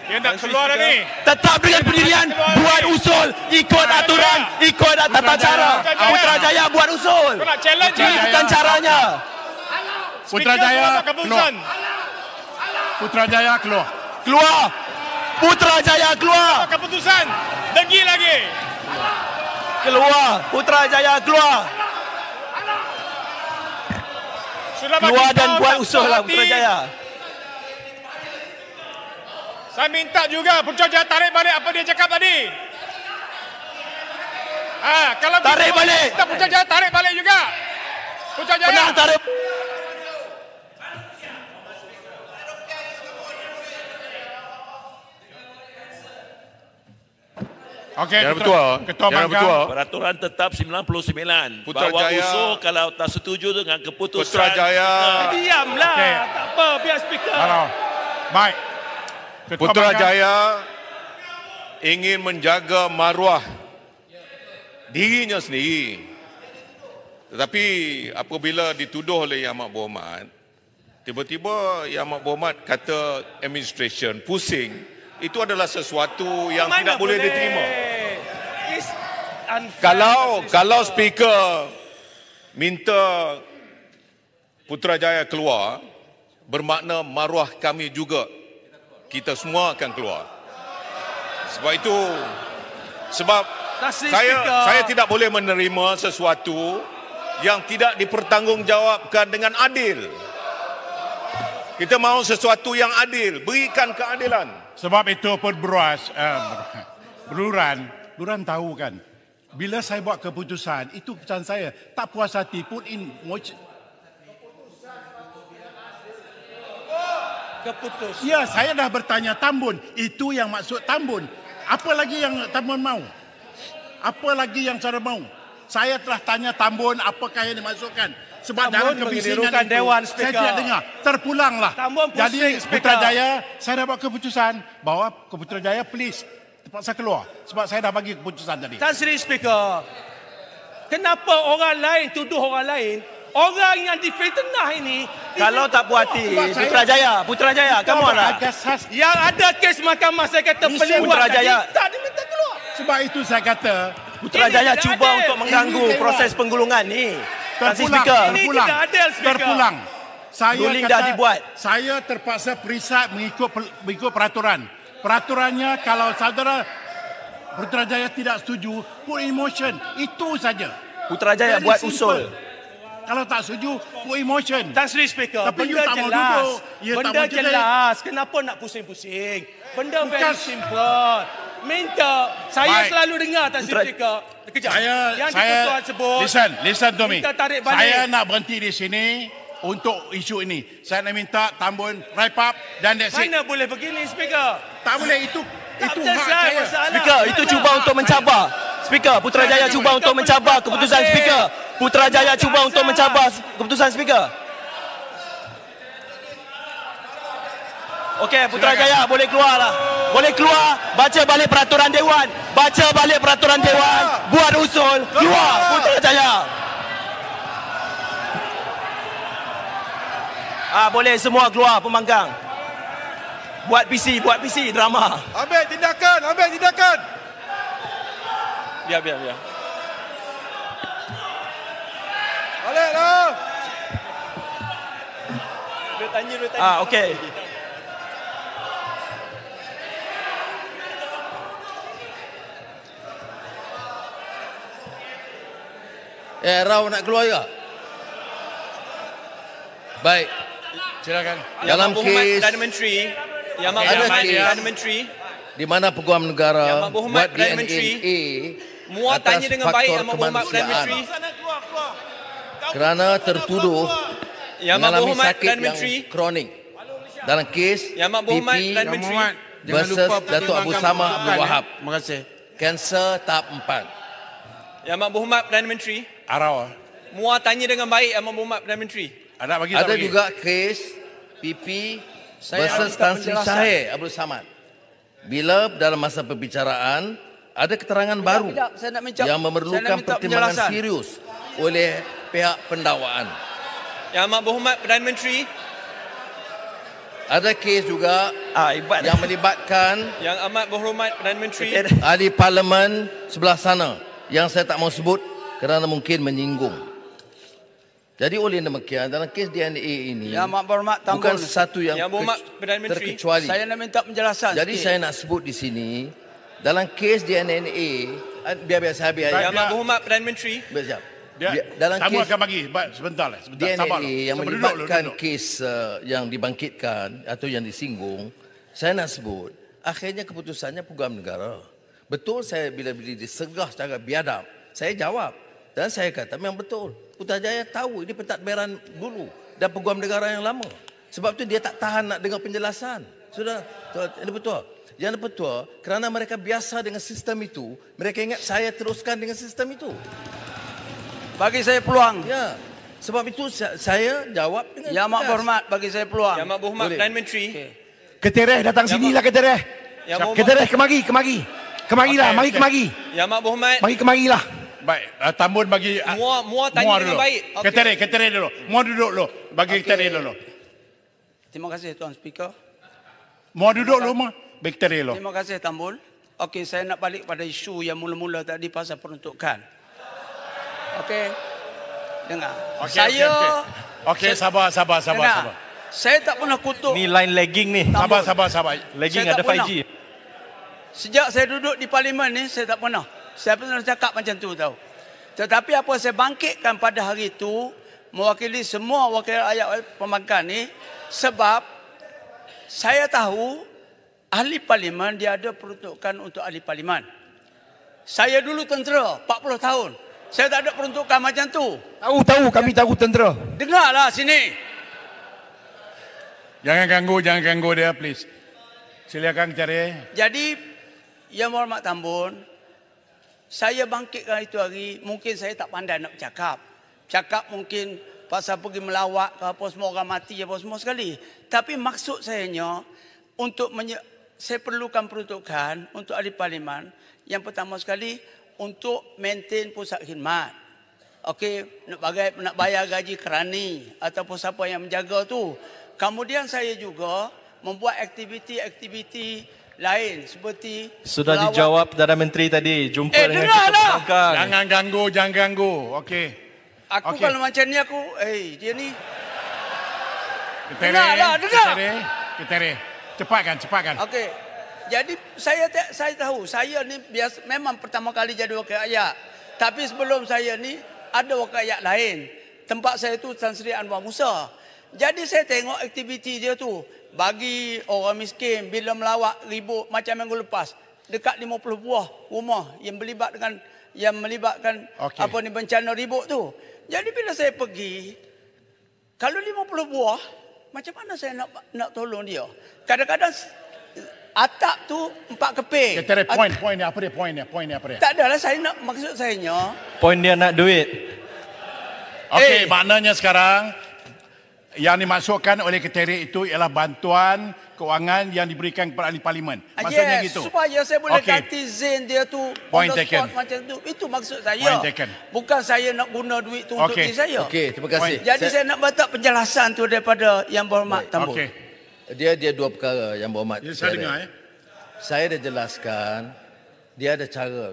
Dia nak keluar dah ni. Tetap dengan pendirian, buat usul, ikut aturan, ikut tata cara. Putrajaya buat usul. Ini bukan caranya. Putrajaya keluar. Putrajaya keluar. Keluar. Putrajaya keluar. Keputusan. Degi lagi. Keluar. Putrajaya keluar. Keluar dan buat usul lah Putrajaya. Saya minta juga Putrajaya tarik balik apa dia cakap tadi. Kalau tarik balik. Kita Putrajaya tarik balik juga. Putrajaya. Pernah tarik. Okey, Yang Ketua Bangkang. Peraturan tetap 99. Putrajaya. Bawa usul kalau tak setuju dengan keputusan. Putrajaya. Diamlah. Tak apa, biar Speaker. Halo. Baik. Putrajaya ingin menjaga maruah dirinya sendiri. Tetapi apabila dituduh oleh Yang Amat Berhormat, tiba-tiba Yang Amat Berhormat kata administration pusing, itu adalah sesuatu yang tidak boleh diterima. Kalau speaker minta Putrajaya keluar, bermakna maruah kami juga kita semua akan keluar. Sebab itu, saya tidak boleh menerima sesuatu yang tidak dipertanggungjawabkan dengan adil. Kita mahu sesuatu yang adil, berikan keadilan. Sebab itu pun Beluran tahu kan, bila saya buat keputusan, itu keputusan saya. Tak puas hati, put in motion. Keputusan. Ya, saya dah bertanya Tambun. Itu yang maksud Tambun. Apa lagi yang Tambun mau? Apa lagi yang cara mau? Saya telah tanya Tambun apakah yang dimasukkan. Sebab dalam kebisingan itu, Dewan, saya tidak dengar. Terpulanglah. Jadi Putrajaya, saya dah buat keputusan bahawa Putrajaya please terpaksa keluar. Sebab saya dah bagi keputusan tadi. Tan Sri Speaker, kenapa orang lain tuduh orang lain? Orang yang difitnah ini, kalau tak puas hati, Putrajaya, come on lah. Yang ada kes mahkamah, saya kata pelewat Putrajaya. tak diminta keluar. Sebab itu saya kata, Putrajaya cuba untuk mengganggu proses penggulungan ni. Terpulang. Saya ruling kata, dah dibuat. Saya terpaksa perisai mengikut peraturan. Peraturannya kalau saudara Putrajaya tidak setuju, put in motion. Itu saja. Putrajaya buat usul. Kalau tak setuju, put in motion. Tan Sri Speaker, tapi benda tak mau jelas. duduk. Benda jelas. Kenapa nak pusing-pusing? Benda very simple. Minta. Saya selalu dengar Tan Sri Speaker. Kejap. Yang di-Pertuan sebut. Listen to me. Minta tarik balik. Saya nak berhenti di sini untuk isu ini. Saya nak minta Tambun wrap up dan that's it. Mana boleh begini, Speaker? Tak boleh, itu hak saya. Speaker, itu cuba untuk mencabar. Speaker, Putrajaya cuba untuk mencabar keputusan Speaker. Putrajaya cuba untuk mencabar keputusan Speaker. Okey, Putrajaya boleh keluar lah. Boleh keluar, baca balik peraturan Dewan. Baca balik peraturan Dewan, buat usul, keluar Putrajaya. Boleh semua keluar pembangkang. Buat PC drama. Ambil tindakan. Biar. Baliklah. Dia tanya. Okey. Rau nak keluar juga? Baik. Silakan. Dalam kes Perdana Menteri di mana Peguam Negara buat Perdana Menteri muat tanya dengan baik Yang Berhormat Perdana Menteri kerana tertuduh mengalami sakit yang kronik. dalam kes Yang Amat Berhormat PP Perdana Menteri. versus Datuk Abu Samad Abdul Wahab. Terima kasih. Kanser tahap 4. Yang Amat Berhormat Perdana Menteri. Arau. Muar tanya dengan baik Amat Berhormat Perdana Menteri. Ada juga kes PP versus Tan Sri Shahid Abdul Samad. Bila dalam masa perbicaraan ada keterangan baru yang memerlukan pertimbangan serius oleh pihak pendakwaan. Yang Amat Berhormat Perdana Menteri. Ada kes juga yang melibatkan Yang Amat Berhormat Perdana Menteri. ahli parlimen sebelah sana yang saya tak mau sebut kerana mungkin menyinggung. Jadi oleh demikian dalam kes DNA ini Yang Amat Berhormat Tambun, bukan sesuatu yang terkecuali. Saya nak minta penjelasan Jadi sikit. saya nak sebut di sini dalam kes DNA biar saya biar Yang Amat Berhormat Perdana Menteri. dalam Kamu kes akan bagi sebentar lah. DNA Sabarlah. yang Sabar, melibatkan duduk. kes yang dibangkitkan atau yang disinggung, saya nak sebut akhirnya keputusannya Peguam Negara. Betul saya bila disegah secara biadab, saya jawab dan saya kata memang betul. Putrajaya tahu ini pentadbiran dulu dan Peguam Negara yang lama. Sebab tu dia tak tahan nak dengar penjelasan. Sudah, ini betul. Yang betul kerana mereka biasa dengan sistem itu, mereka ingat saya teruskan dengan sistem itu. Bagi saya peluang. Ya. Sebab itu saya jawab dengan Yang Amat Berhormat bagi saya peluang. Yang Amat Berhormat Perdana Menteri. Ketereh datang sinilah Ketereh. Ketereh kemari. Kemarilah, mari kemari. Yang Amat Berhormat. Mari kemarilah. Baik, Tambun bagi Muar tanya dengan baik. Ketereh dulu. Muar duduk dulu. Bagi Ketereh dulu. Terima kasih Tuan Speaker. Muar duduk dulu, Muar. Bagi Ketereh dulu. Terima kasih Tambun. Okey, saya nak balik pada isu yang mula-mula tadi pasal peruntukan. Okey. Dengar. Okey, sabar. Saya tak pernah kutuk. Ni line lagging ni. Sabar. Lagging Saya ada tak pernah. 5G. Sejak saya duduk di parlimen ni, saya tak pernah. Saya pernah cakap macam tu tahu. Tetapi apa saya bangkitkan pada hari itu, mewakili semua wakil rakyat pembangkang ni, sebab saya tahu ahli parlimen dia ada peruntukan untuk ahli parlimen. Saya dulu tentera 40 tahun. Saya tak ada peruntukan macam tu. Tahu kami tahu tentera. Dengarlah sini. Jangan ganggu dia, please. Silakan Ketereh. Jadi, Yang Berhormat Tambun, saya bangkitkan itu hari, mungkin saya tak pandai nak bercakap. Cakap mungkin pasal pergi melawat ke apa, semua orang mati apa semua sekali. Tapi maksud sayanya, saya perlukan peruntukan untuk ahli parlimen. Yang pertama sekali, untuk maintain pusat khidmat. Okey, nak bayar gaji kerani ataupun siapa yang menjaga tu. Kemudian saya juga membuat aktiviti lain seperti Sudah dijawab Perdana Menteri tadi. Jumpa dengan dengarlah. kita. Jangan ganggu. Okey. Aku kalau macam ni aku, dia ni. Ketereh. Cepatkan. Okey. Jadi saya tahu saya ni memang pertama kali jadi wakil rakyat. Tapi sebelum saya ni ada wakil rakyat lain. Tempat saya tu Tan Sri Anwar Musa. Jadi saya tengok aktiviti dia tu. Bagi orang miskin bila melawat ribut macam minggu lepas. Dekat 50 buah rumah yang melibatkan apa ni bencana ribut tu. Jadi bila saya pergi, kalau 50 buah, macam mana saya nak tolong dia? Kadang-kadang atap tu 4 keping. Ketereh, point dia apa dia? Tak adalah maksud saya Point dia nak duit. Okey, maknanya sekarang yang dimaksudkan oleh Ketereh itu ialah bantuan kewangan yang diberikan kepada ahli parlimen. Maksudnya gitu. Supaya saya boleh ganti zain dia tu Point on the taken. spot macam tu. Itu maksud saya. Point taken. Bukan saya nak guna duit tu untuk diri saya. Okey, terima kasih. Jadi saya nak minta penjelasan tu daripada Yang Berhormat Tambun. Okey. Dia dua perkara Yang Berhormat. Saya dengar Saya dah jelaskan dia ada cara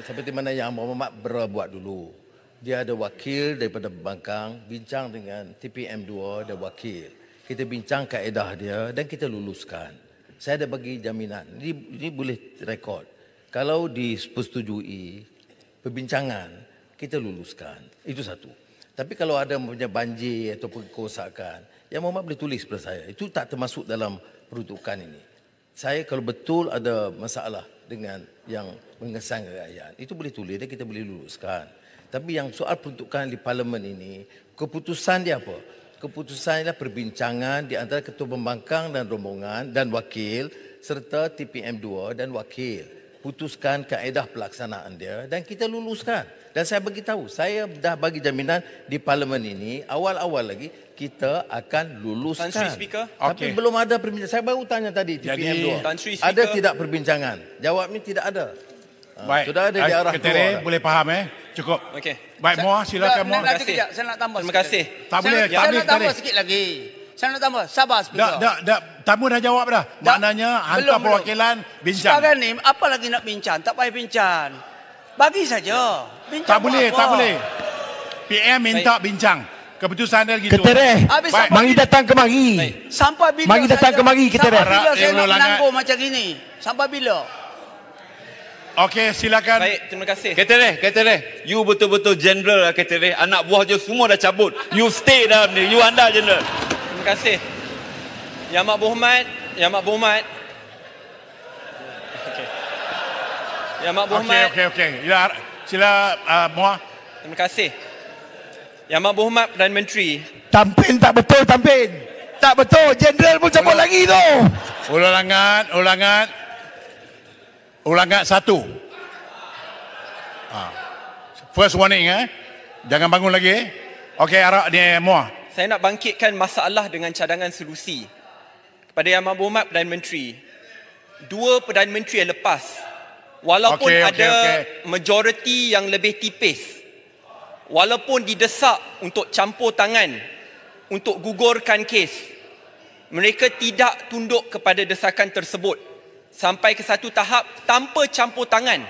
seperti mana Yang Berhormat berbuat dulu. Dia ada wakil daripada Pembangkang, bincang dengan TPM2 ada wakil. Kita bincang kaedah dia dan kita luluskan. Saya ada bagi jaminan. Ini boleh rekod. Kalau dipersetujui perbincangan, kita luluskan. Itu satu. Tapi kalau ada punya banjir atau kerosakan, Yang Berhormat boleh tulis kepada saya. Itu tak termasuk dalam peruntukan ini. Saya kalau betul ada masalah dengan yang mengesan rakyat, itu boleh tulis dan kita boleh luluskan. Tapi yang soal peruntukan di parlimen ini, keputusan dia apa? keputusan ialah perbincangan di antara Ketua Pembangkang dan rombongan dan wakil serta TPM2 dan wakil. Putuskan kaedah pelaksanaan dia dan kita luluskan. Dan saya beritahu, saya dah bagi jaminan di parlimen ini, awal-awal lagi kita akan luluskan. Tan Sri Speaker. Tapi belum ada perbincangan. Saya baru tanya tadi TPM2. Tan Sri Speaker. Ada tidak perbincangan? Jawabnya tidak ada. Baik. Sudah ada di arah Ketere, boleh faham Cukup. Okey. Baik, Muar, silakan Muar. Nanti kejap, saya nak tambah. Terima kasih. Tak boleh, tak Saya boleh. nak tambah sikit lagi. Saya nak tambah. Sabar Speaker. Dah. Tamu dah jawab dah. Maknanya hantar perwakilan bincang. Sekarang ni, apa lagi nak bincang? Tak payah bincang. Bagi saja. Bincang Tak boleh, apa? tak boleh. PM minta bincang. Keputusan dia gitu. Ketere, mari datang kemari. Sampai bila Mari datang kemari, Ketere. Sampai bila saya nak menanggung macam gini? Sampai bila? Okey, silakan. Baik, terima kasih. Ketere, you betul-betul general lah Ketere. Anak buah je semua dah cabut. You stay dalam ni, you anda general. Terima kasih. Yang Amat Berhormat. Okey. Yang Amat Berhormat. Okey. Sila Muar. Terima kasih. Yang Amat Berhormat Perdana Menteri. Tampin tak betul, Tampin. Tak betul, Jeneral pun cabut lagi tu. Ulangan 1. First warning Jangan bangun lagi. Okey, Arak ni Muar. Saya nak bangkitkan masalah dengan cadangan solusi. Kepada Yang Amat Berhormat Perdana Menteri. 2 Perdana Menteri yang lepas, walaupun ada majoriti yang lebih tipis, walaupun didesak untuk campur tangan untuk gugurkan kes, mereka tidak tunduk kepada desakan tersebut sampai ke satu tahap tanpa campur tangan.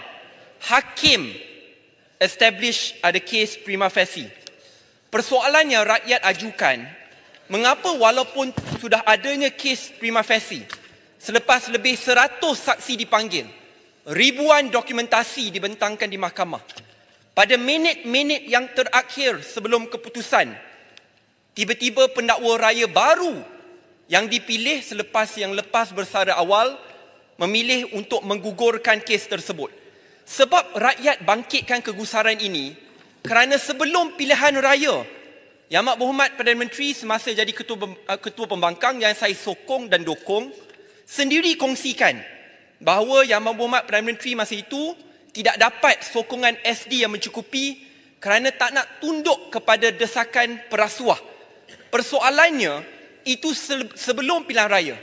Hakim establish ada kes prima facie. Persoalan yang rakyat ajukan, mengapa walaupun sudah adanya kes prima facie, selepas lebih 100 saksi dipanggil, ribuan dokumentasi dibentangkan di mahkamah, pada minit-minit yang terakhir sebelum keputusan, tiba-tiba pendakwa raya baru yang dipilih selepas yang lepas bersara awal memilih untuk menggugurkan kes tersebut. Sebab rakyat bangkitkan kegusaran ini kerana sebelum pilihan raya, Yang Amat Berhormat Perdana Menteri semasa jadi ketua pembangkang yang saya sokong dan dukung, sendiri kongsikan bahawa Yang Amat Berhormat Perdana Menteri masa itu tidak dapat sokongan SD yang mencukupi kerana tak nak tunduk kepada desakan perasuah. Persoalannya, itu sebelum pilihan raya.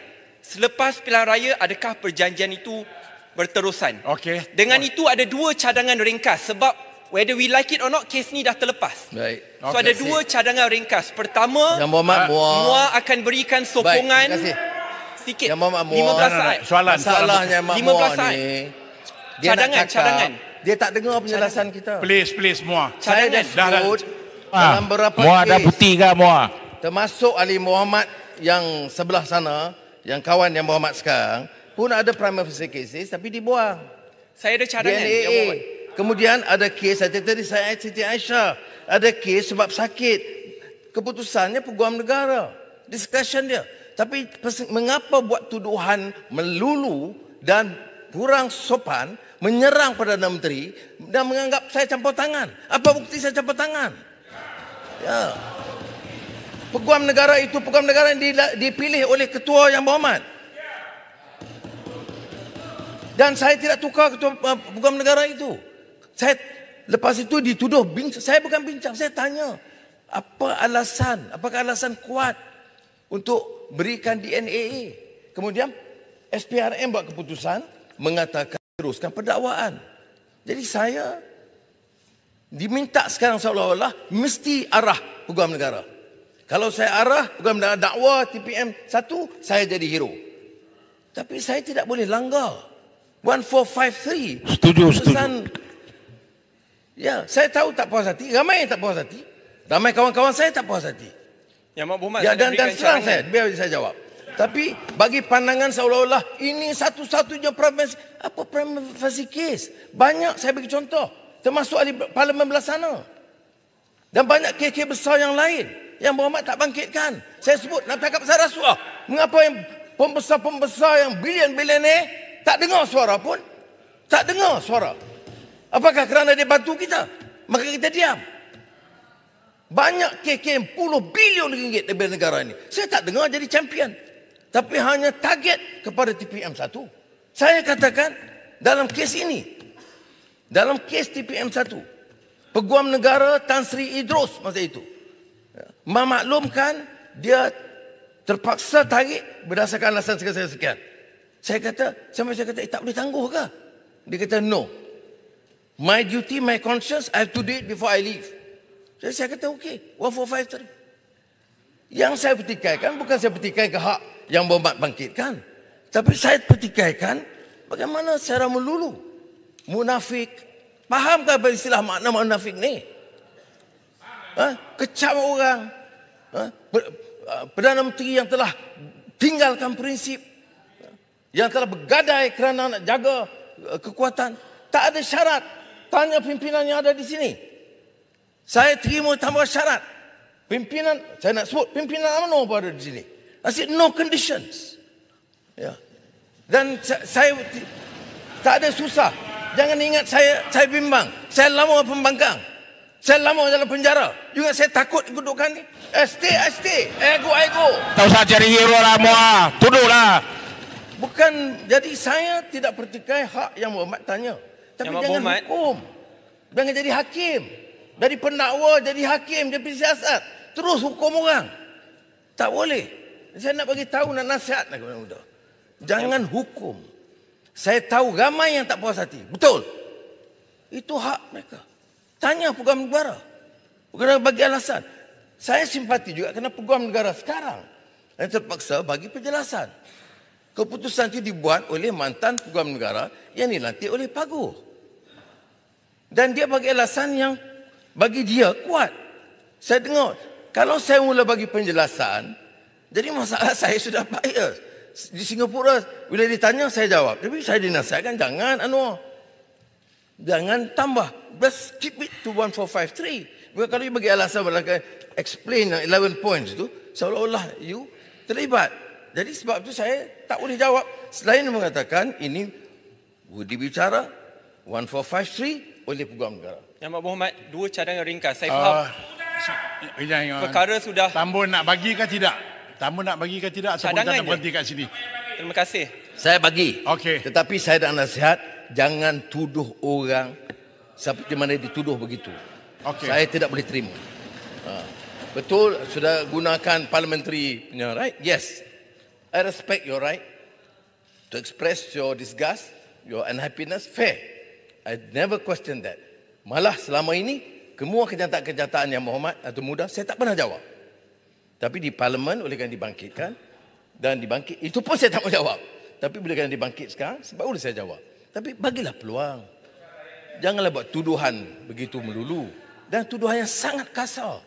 Selepas pilihan raya, adakah perjanjian itu berterusan? Okey. Dengan itu ada 2 cadangan ringkas sebab whether we like it or not, kes ni dah terlepas. Baik. So ada 2 cadangan ringkas. Pertama, Yang Berhormat Muar akan berikan sokongan. Baik, terima kasih. Sikit. Yang Berhormat 15 saat. Masalahnya Mak Muar ni, dia Cadangan, nak cakap, dia tak dengar penjelasan kita. Please Muar. Saya dah sebut dalam beberapa Muar dah kes, putih ke Muar? termasuk Ali Muhammad yang sebelah sana, yang kawan Yang Berhormat sekarang, pun ada prima facie cases tapi dibuang. Saya ada cadangan. DNA. Yang Berhormat. Kemudian ada kes, tadi saya Siti Aisyah, ada kes sebab sakit. Keputusannya Peguam Negara. Discussion dia. Tapi mengapa buat tuduhan melulu dan kurang sopan, menyerang Perdana Menteri dan menganggap saya campur tangan? Apa bukti saya campur tangan? Ya. Peguam negara itu peguam negara yang dipilih oleh ketua Yang Berhormat. Dan saya tidak tukar ketua peguam negara itu. Saya lepas itu dituduh bincang. Saya bukan bincang, saya tanya. Apa alasan? Apakah alasan kuat untuk berikan DNA? Kemudian SPRM buat keputusan mengatakan teruskan pendakwaan. Jadi saya diminta sekarang seolah-olah mesti arah peguam negara. Kalau saya arah peguam negara dakwa TPM 1, saya jadi hero. Tapi saya tidak boleh langgar 1453. Setuju. Ya, saya tahu tak puas hati. Ramai yang tak puas hati. Ramai kawan-kawan saya tak puas hati. Yang Amat Berhormat Ya, dan serang cadangan. saya. Biar saya jawab. Tapi bagi pandangan seolah-olah ini satu-satunya prima facie case. Banyak saya bagi contoh. Termasuk ahli parlimen belah sana. Dan banyak kes-kes besar yang lain. Yang Berhormat tak bangkitkan. Saya sebut nak tangkap saya rasuah. Mengapa yang pembesar-pembesar yang bilion-bilion tak dengar suara pun? Tak dengar suara. Apakah kerana dia bantu kita? Maka kita diam. Banyak kes puluh bilion ringgit daripada negara ini. Saya tak dengar jadi champion. Tapi hanya target kepada TPM1. Saya katakan dalam kes ini, dalam kes TPM1, Peguam Negara Tan Sri Idrus masa itu memaklumkan dia terpaksa tarik berdasarkan alasan sekian-sekian. Saya kata, tak boleh tangguh ke? Dia kata, no. My duty, my conscience, I have to do it before I leave. Saya kata, okey, 1453. Yang saya petikaikan, bukan saya petikaikan hak yang Berhormat bangkitkan. Tapi saya petikaikan bagaimana secara melulu. Munafik. Fahamkah istilah makna munafik ni? Kecam orang. Perdana Menteri yang telah tinggalkan prinsip, yang telah bergadai kerana nak jaga kekuatan, tak ada syarat. Tanya pimpinan yang ada di sini. Saya terima tambah syarat. Pimpinan, saya nak sebut pimpinan UMNO pun ada di sini. I said no conditions. Ya. Dan saya tak ada susah. Jangan ingat saya bimbang. Saya lama pembangkang. Saya lama dalam penjara. Juga saya takut kedudukan ni. Stay. Ego. Tak usah cari hero lah muah. Tuduhlah. Bukan, jadi saya tidak pertikai hak yang Berhormat tanya. Tapi Yang jangan Berhormat, hukum. Jangan jadi hakim. Dari pendakwa jadi hakim, jadi pensiasat. Terus hukum orang. Tak boleh. Saya nak bagi tahu, nak nasihat nak kepada muda. Jangan hukum. Saya tahu ramai yang tak puas hati. Betul. Itu hak mereka. Tanya Peguam Negara. Bukan bagi alasan. Saya simpati juga kerana Peguam Negara sekarang yang terpaksa bagi penjelasan. Keputusan itu dibuat oleh mantan Peguam Negara yang dilantik oleh Paguh. Dan dia bagi alasan yang bagi dia kuat. Saya dengar, kalau saya mula bagi penjelasan, jadi masalah saya sudah bias. Di Singapura, bila ditanya saya jawab. Tapi saya dinasihatkan, jangan Anwar. Jangan tambah. Just keep it to 1453. Bukan kalau you bagi alasan, explain 11 points itu, seolah-olah you terlibat. Jadi sebab itu saya tak boleh jawab. Selain mengatakan ini dibicara 1453 oleh Peguam Negara. Yang Berhormat, dua cadangan ringkas. Saya faham. Perkara sudah. Tambun nak bagi ke tidak? Tambun nak bagi ke tidak? Ataupun kita nak berhenti kat sini? Terima kasih. Saya bagi. Okey. Tetapi saya nak nasihat, jangan tuduh orang seperti mana dituduh begitu. Okey. Saya tidak boleh terima. Betul, sudah gunakan parliamentary punya right? Yes. I respect your right to express your disgust, your unhappiness, fair. I never question that. Malah selama ini, semua kenyataan-kenyataan yang Berhormat atau muda, saya tak pernah jawab. Tapi di parlimen, oleh kerana dibangkitkan, dan dibangkit, itu pun saya tak mau jawab. Tapi bila kerana dibangkit sekarang, sebab boleh saya jawab. Tapi bagilah peluang. Janganlah buat tuduhan begitu melulu. Dan tuduhan yang sangat kasar.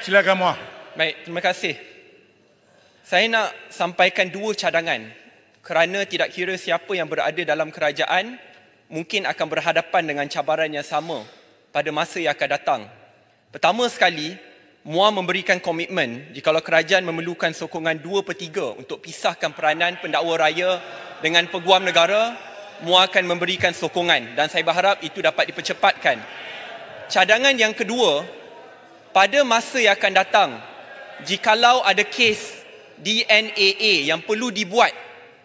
Silakan Muah. Baik, terima kasih. Saya nak sampaikan dua cadangan kerana tidak kira siapa yang berada dalam kerajaan mungkin akan berhadapan dengan cabaran yang sama pada masa yang akan datang. Pertama sekali, MUA memberikan komitmen jikalau kerajaan memerlukan sokongan 2/3 untuk pisahkan peranan pendakwa raya dengan Peguam Negara, MUA akan memberikan sokongan dan saya berharap itu dapat dipercepatkan. Cadangan yang kedua, pada masa yang akan datang, jikalau ada kes DNAA yang perlu dibuat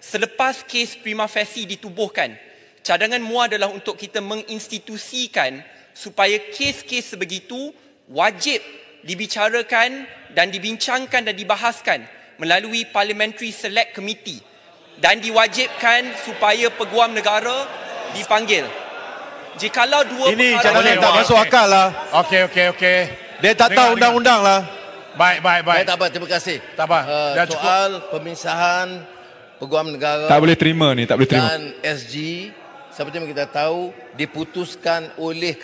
selepas kes prima facie ditubuhkan, cadangan MUA adalah untuk kita menginstitusikan supaya kes-kes sebegitu wajib dibicarakan dan dibincangkan dan dibahaskan melalui Parliamentary Select Committee dan diwajibkan supaya Peguam Negara dipanggil. Jikalau dua ini cadangan tak masuk akal lah. Okey. Dia tak tahu undang-undang lah. Baik. Tak apa, terima kasih. Tak apa. Soal pemisahan Peguam Negara tak boleh terima ni, tak boleh terima. Dan SG, seperti yang kita tahu, diputuskan oleh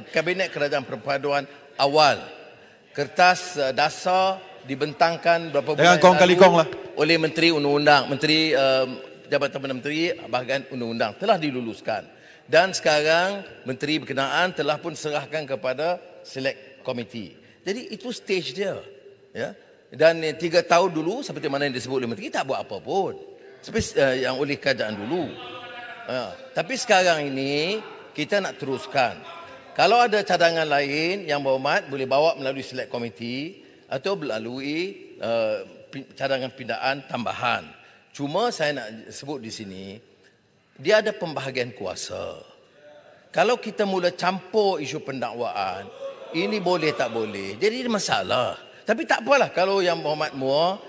Kabinet Kerajaan Perpaduan awal. Kertas dasar dibentangkan berapa bulan lalu oleh Menteri Undang-Undang, Menteri Jabatan Perdana Menteri bahagian Undang-Undang telah diluluskan. Dan sekarang Menteri berkenaan telah pun serahkan kepada Select Committee. Jadi itu stage dia. Ya. Dan 3 tahun dulu seperti mana yang disebut oleh Menteri, tak buat apa pun. Seperti yang oleh kerajaan dulu. Tapi sekarang ini kita nak teruskan. Kalau ada cadangan lain yang berhormat boleh bawa melalui select committee atau melalui cadangan pindaan tambahan. Cuma saya nak sebut di sini, dia ada pembahagian kuasa. Kalau kita mula campur isu pendakwaan, ini boleh tak boleh, jadi masalah. Tapi tak apalah, kalau yang berhormat Muar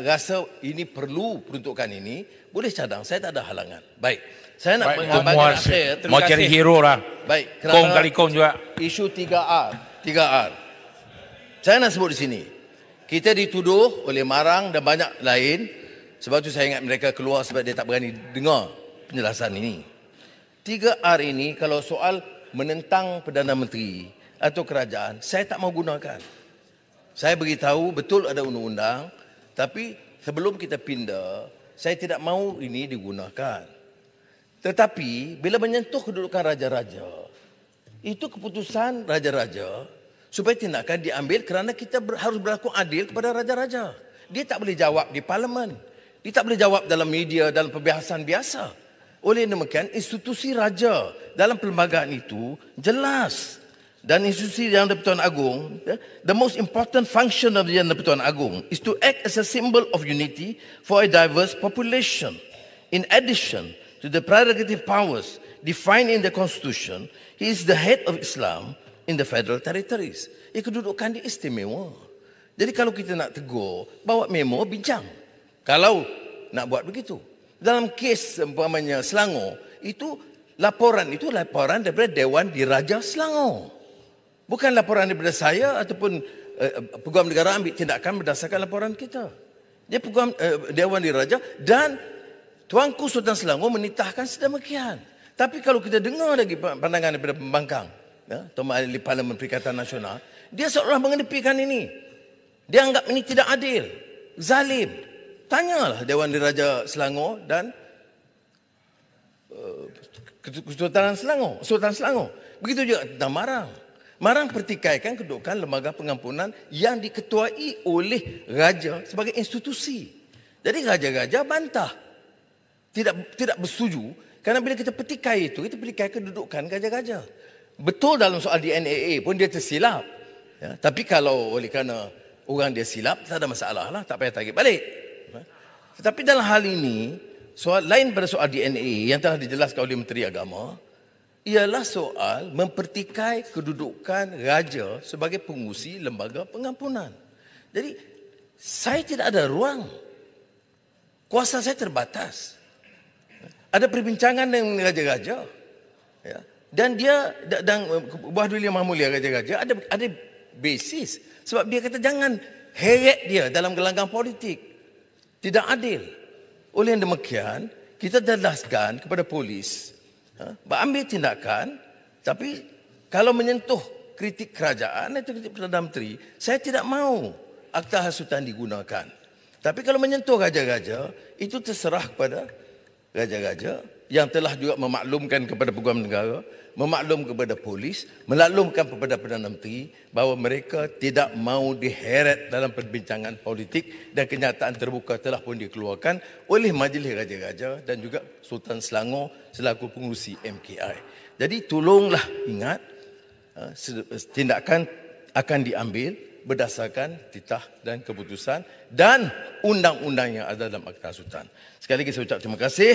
rasa ini perlu peruntukan ini, boleh cadang, saya tak ada halangan. Baik. Saya nak bahagian akhir. Mau cari hero lah. Baik. Kong kali kong juga. Isu 3R. Saya nak sebut di sini. Kita dituduh oleh Marang dan banyak lain. Sebab tu saya ingat mereka keluar sebab dia tak berani dengar penjelasan ini. 3R ini kalau soal menentang Perdana Menteri atau kerajaan, saya tak mau gunakan. Saya beritahu betul ada undang-undang. Tapi sebelum kita pindah, saya tidak mau ini digunakan. Tetapi bila menyentuh kedudukan raja-raja, itu keputusan raja-raja supaya tindakan diambil kerana kita harus berlaku adil kepada raja-raja. Dia tak boleh jawab di parlimen. Dia tak boleh jawab dalam media, dalam perbahasan biasa. Oleh demikian, institusi raja dalam perlembagaan itu jelas. Dan institusi Yang di-Pertuan Agong, the most important function of the Yang di-Pertuan Agong is to act as a symbol of unity for a diverse population. In addition to the prerogative powers defined in the Constitution, he is the head of Islam in the Federal Territories. Kedudukan dia istimewa. Jadi kalau kita nak tegur, bawa memo, bincang. Kalau nak buat begitu. Dalam kes umpamanya Selangor, itu laporan daripada Dewan Diraja Selangor. Bukan laporan daripada saya ataupun Peguam Negara ambil tindakan berdasarkan laporan kita. Dia Dewan Diraja dan Tuanku Sultan Selangor menitahkan sedemikian. Tapi kalau kita dengar lagi pandangan daripada pembangkang, atau ahli Parlimen Perikatan Nasional, dia seolah mengenepikan ini. Dia anggap ini tidak adil, zalim. Tanyalah Dewan Diraja Selangor dan Kesultanan Selangor, Sultan Selangor. Begitu juga tentang Marang. Marang pertikaikan kedudukan lembaga pengampunan yang diketuai oleh raja sebagai institusi. Jadi raja-raja bantah. Tidak bersetuju kerana bila kita petikai itu, kita petikai kedudukan raja-raja. Betul dalam soal DNAA pun dia tersilap. Ya, tapi kalau oleh kerana orang dia silap, tak ada masalah lah, tak payah tarik balik. Tetapi dalam hal ini, soal lain pada soal DNA yang telah dijelaskan oleh Menteri Agama, ialah soal mempertikai kedudukan raja sebagai pengurusi lembaga pengampunan. Jadi, saya tidak ada ruang. Kuasa saya terbatas. Ada perbincangan dengan raja-raja. Ya. Dan dia, dan Buah Duli Yang Maha Mulia raja-raja, ada basis. Sebab dia kata jangan heret dia dalam gelanggang politik. Tidak adil. Oleh yang demikian, kita jelaskan kepada polis, ambil tindakan, tapi kalau menyentuh kritik kerajaan atau kritik Perdana Menteri, saya tidak mahu akta hasutan digunakan. Tapi kalau menyentuh raja-raja, itu terserah kepada raja-raja yang telah juga memaklumkan kepada Peguam Negara, memaklum kepada polis, memaklumkan kepada Perdana Menteri bahawa mereka tidak mahu diheret dalam perbincangan politik dan kenyataan terbuka telah pun dikeluarkan oleh Majlis Raja-Raja dan juga Sultan Selangor selaku pengurusi MKI. Jadi tolonglah ingat, tindakan akan diambil berdasarkan titah dan keputusan dan undang-undang yang ada dalam Akta Hasutan. Sekali lagi saya ucap terima kasih.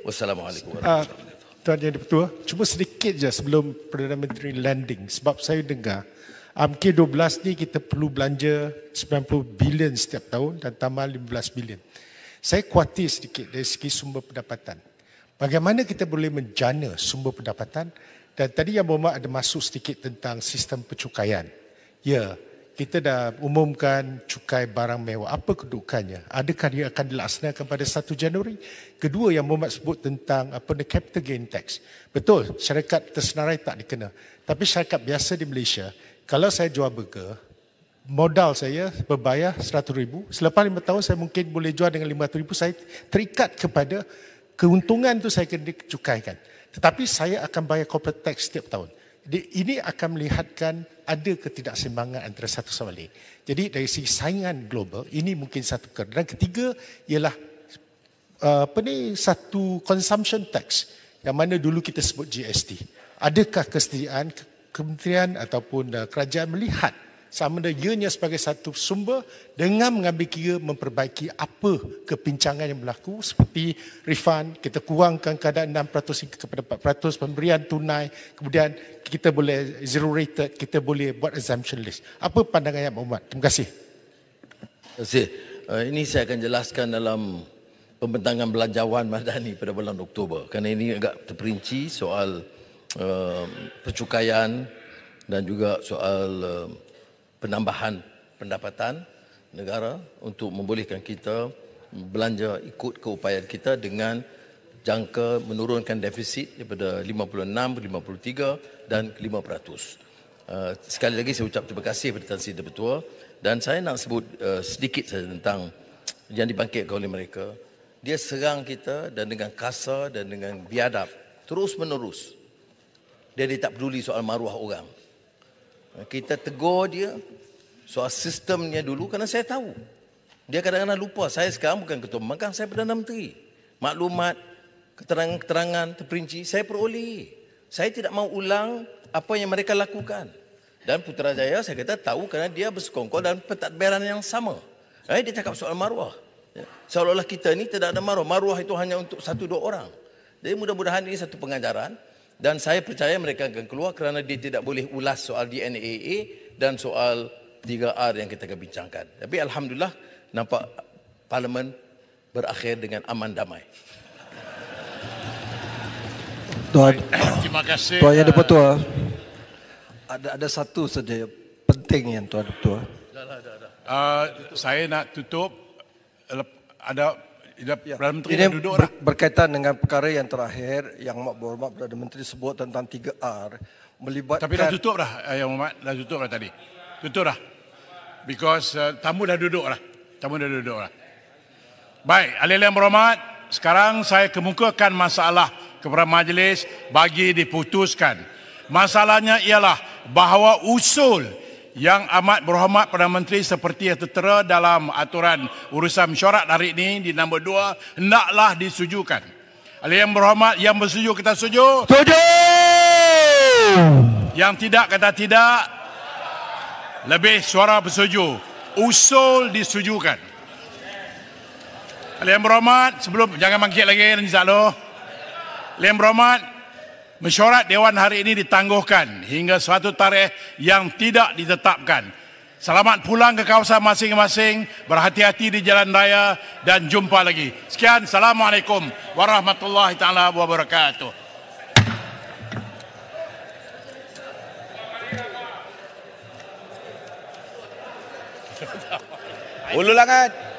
Wassalamualaikum warahmatullahi wabarakatuh. Tuan Yang di-Pertua, cuma sedikit je sebelum Perdana Menteri landing. Sebab saya dengar MK12 ni kita perlu belanja 90 bilion setiap tahun dan tambah 15 bilion. Saya khawatir sedikit dari segi sumber pendapatan. Bagaimana kita boleh menjana sumber pendapatan? Dan tadi Yang Berhormat ada masuk sedikit tentang sistem pencukaian. Ya, kita dah umumkan cukai barang mewah. Apa kedudukannya? Adakah dia akan dilaksanakan pada 1 Januari? Kedua, Yang Berhormat sebut tentang capital gain tax. Betul, syarikat tersenarai tak dikena. Tapi syarikat biasa di Malaysia, kalau saya jual burger, modal saya berbayar 100,000. Selepas 5 tahun saya mungkin boleh jual dengan 500,000. Saya terikat kepada keuntungan itu saya kena cukaikan. Tetapi saya akan bayar corporate tax setiap tahun. Jadi ini akan melihatkan ada ketidakseimbangan antara satu sama lain. Jadi dari segi saingan global, ini mungkin satu perkara. Dan ketiga ialah satu consumption tax yang mana dulu kita sebut GST. Adakah kesediaan kementerian ataupun kerajaan melihat sama ada ianya sebagai satu sumber dengan mengambil kira memperbaiki apa kepincangan yang berlaku seperti refund, kita kurangkan kadar 6% hingga kepada 4% pemberian tunai, kemudian kita boleh zero rated, kita boleh buat exemption list. Apa pandangan Yang Berhormat? Terima kasih. Terima kasih. Ini saya akan jelaskan dalam pembentangan belanjawan madani pada bulan Oktober. Kerana ini agak terperinci soal percukaian dan juga soal penambahan pendapatan negara untuk membolehkan kita belanja ikut keupayaan kita dengan jangka menurunkan defisit daripada 56, 53 dan 5%. Sekali lagi saya ucap terima kasih kepada Tan Sri Ketua dan saya nak sebut sedikit saja tentang yang dibangkitkan oleh mereka. Dia serang kita dan dengan kasar dan dengan biadab terus menerus. Dia tak peduli soal maruah orang. Kita tegur dia soal sistemnya dulu kerana saya tahu. Dia kadang-kadang lupa. Saya sekarang bukan Ketua Pembangkang, saya Perdana Menteri. Maklumat, keterangan terperinci, saya peroleh. Saya tidak mau ulang apa yang mereka lakukan. Dan Putrajaya saya kata tahu kerana dia bersekongkol dalam pentadbiran yang sama. Dia cakap soal maruah. Seolah-olah kita ni tidak ada maruah. Maruah itu hanya untuk 1-2 orang. Jadi mudah-mudahan ini satu pengajaran. Dan saya percaya mereka akan keluar kerana dia tidak boleh ulas soal DNAA dan soal 3R yang kita akan bincangkan. Tapi Alhamdulillah nampak Parlimen berakhir dengan aman damai. Tuan, terima kasih. Tuan Yang Di-Pertua, ada satu saja penting yang Tuan Di-Pertua. Saya nak tutup. Ada Perdana Menteri ini duduk berkaitan dengan perkara yang terakhir yang Mak Berhormat Perdana Menteri sebut tentang 3R melibatkan. Tapi dah tutup dah Yang Berhormat, dah tutup dah tadi. Tutup dah. Because tamu dah duduk dah. Tamu dah duduk dah. Baik, ahli-ahli Yang Berhormat, sekarang saya kemukakan masalah kepada majlis bagi diputuskan. Masalahnya ialah bahawa usul yang amat berhormat Perdana Menteri seperti yang tertera dalam aturan urusan mesyuarat hari ini di nombor 2 hendaklah disetujukan. Ahli Yang Berhormat yang bersetuju kita setuju? Setuju. Yang tidak kata tidak. Lebih suara bersetuju. Usul disetujukan. Ahli Yang Berhormat, sebelum jangan bangkit lagi Ranjit Saklo. Ahli Yang Berhormat, mesyuarat Dewan hari ini ditangguhkan hingga suatu tarikh yang tidak ditetapkan. Selamat pulang ke kawasan masing-masing, berhati-hati di jalan raya dan jumpa lagi. Sekian, Assalamualaikum warahmatullahi taala wabarakatuh. Ulu langat.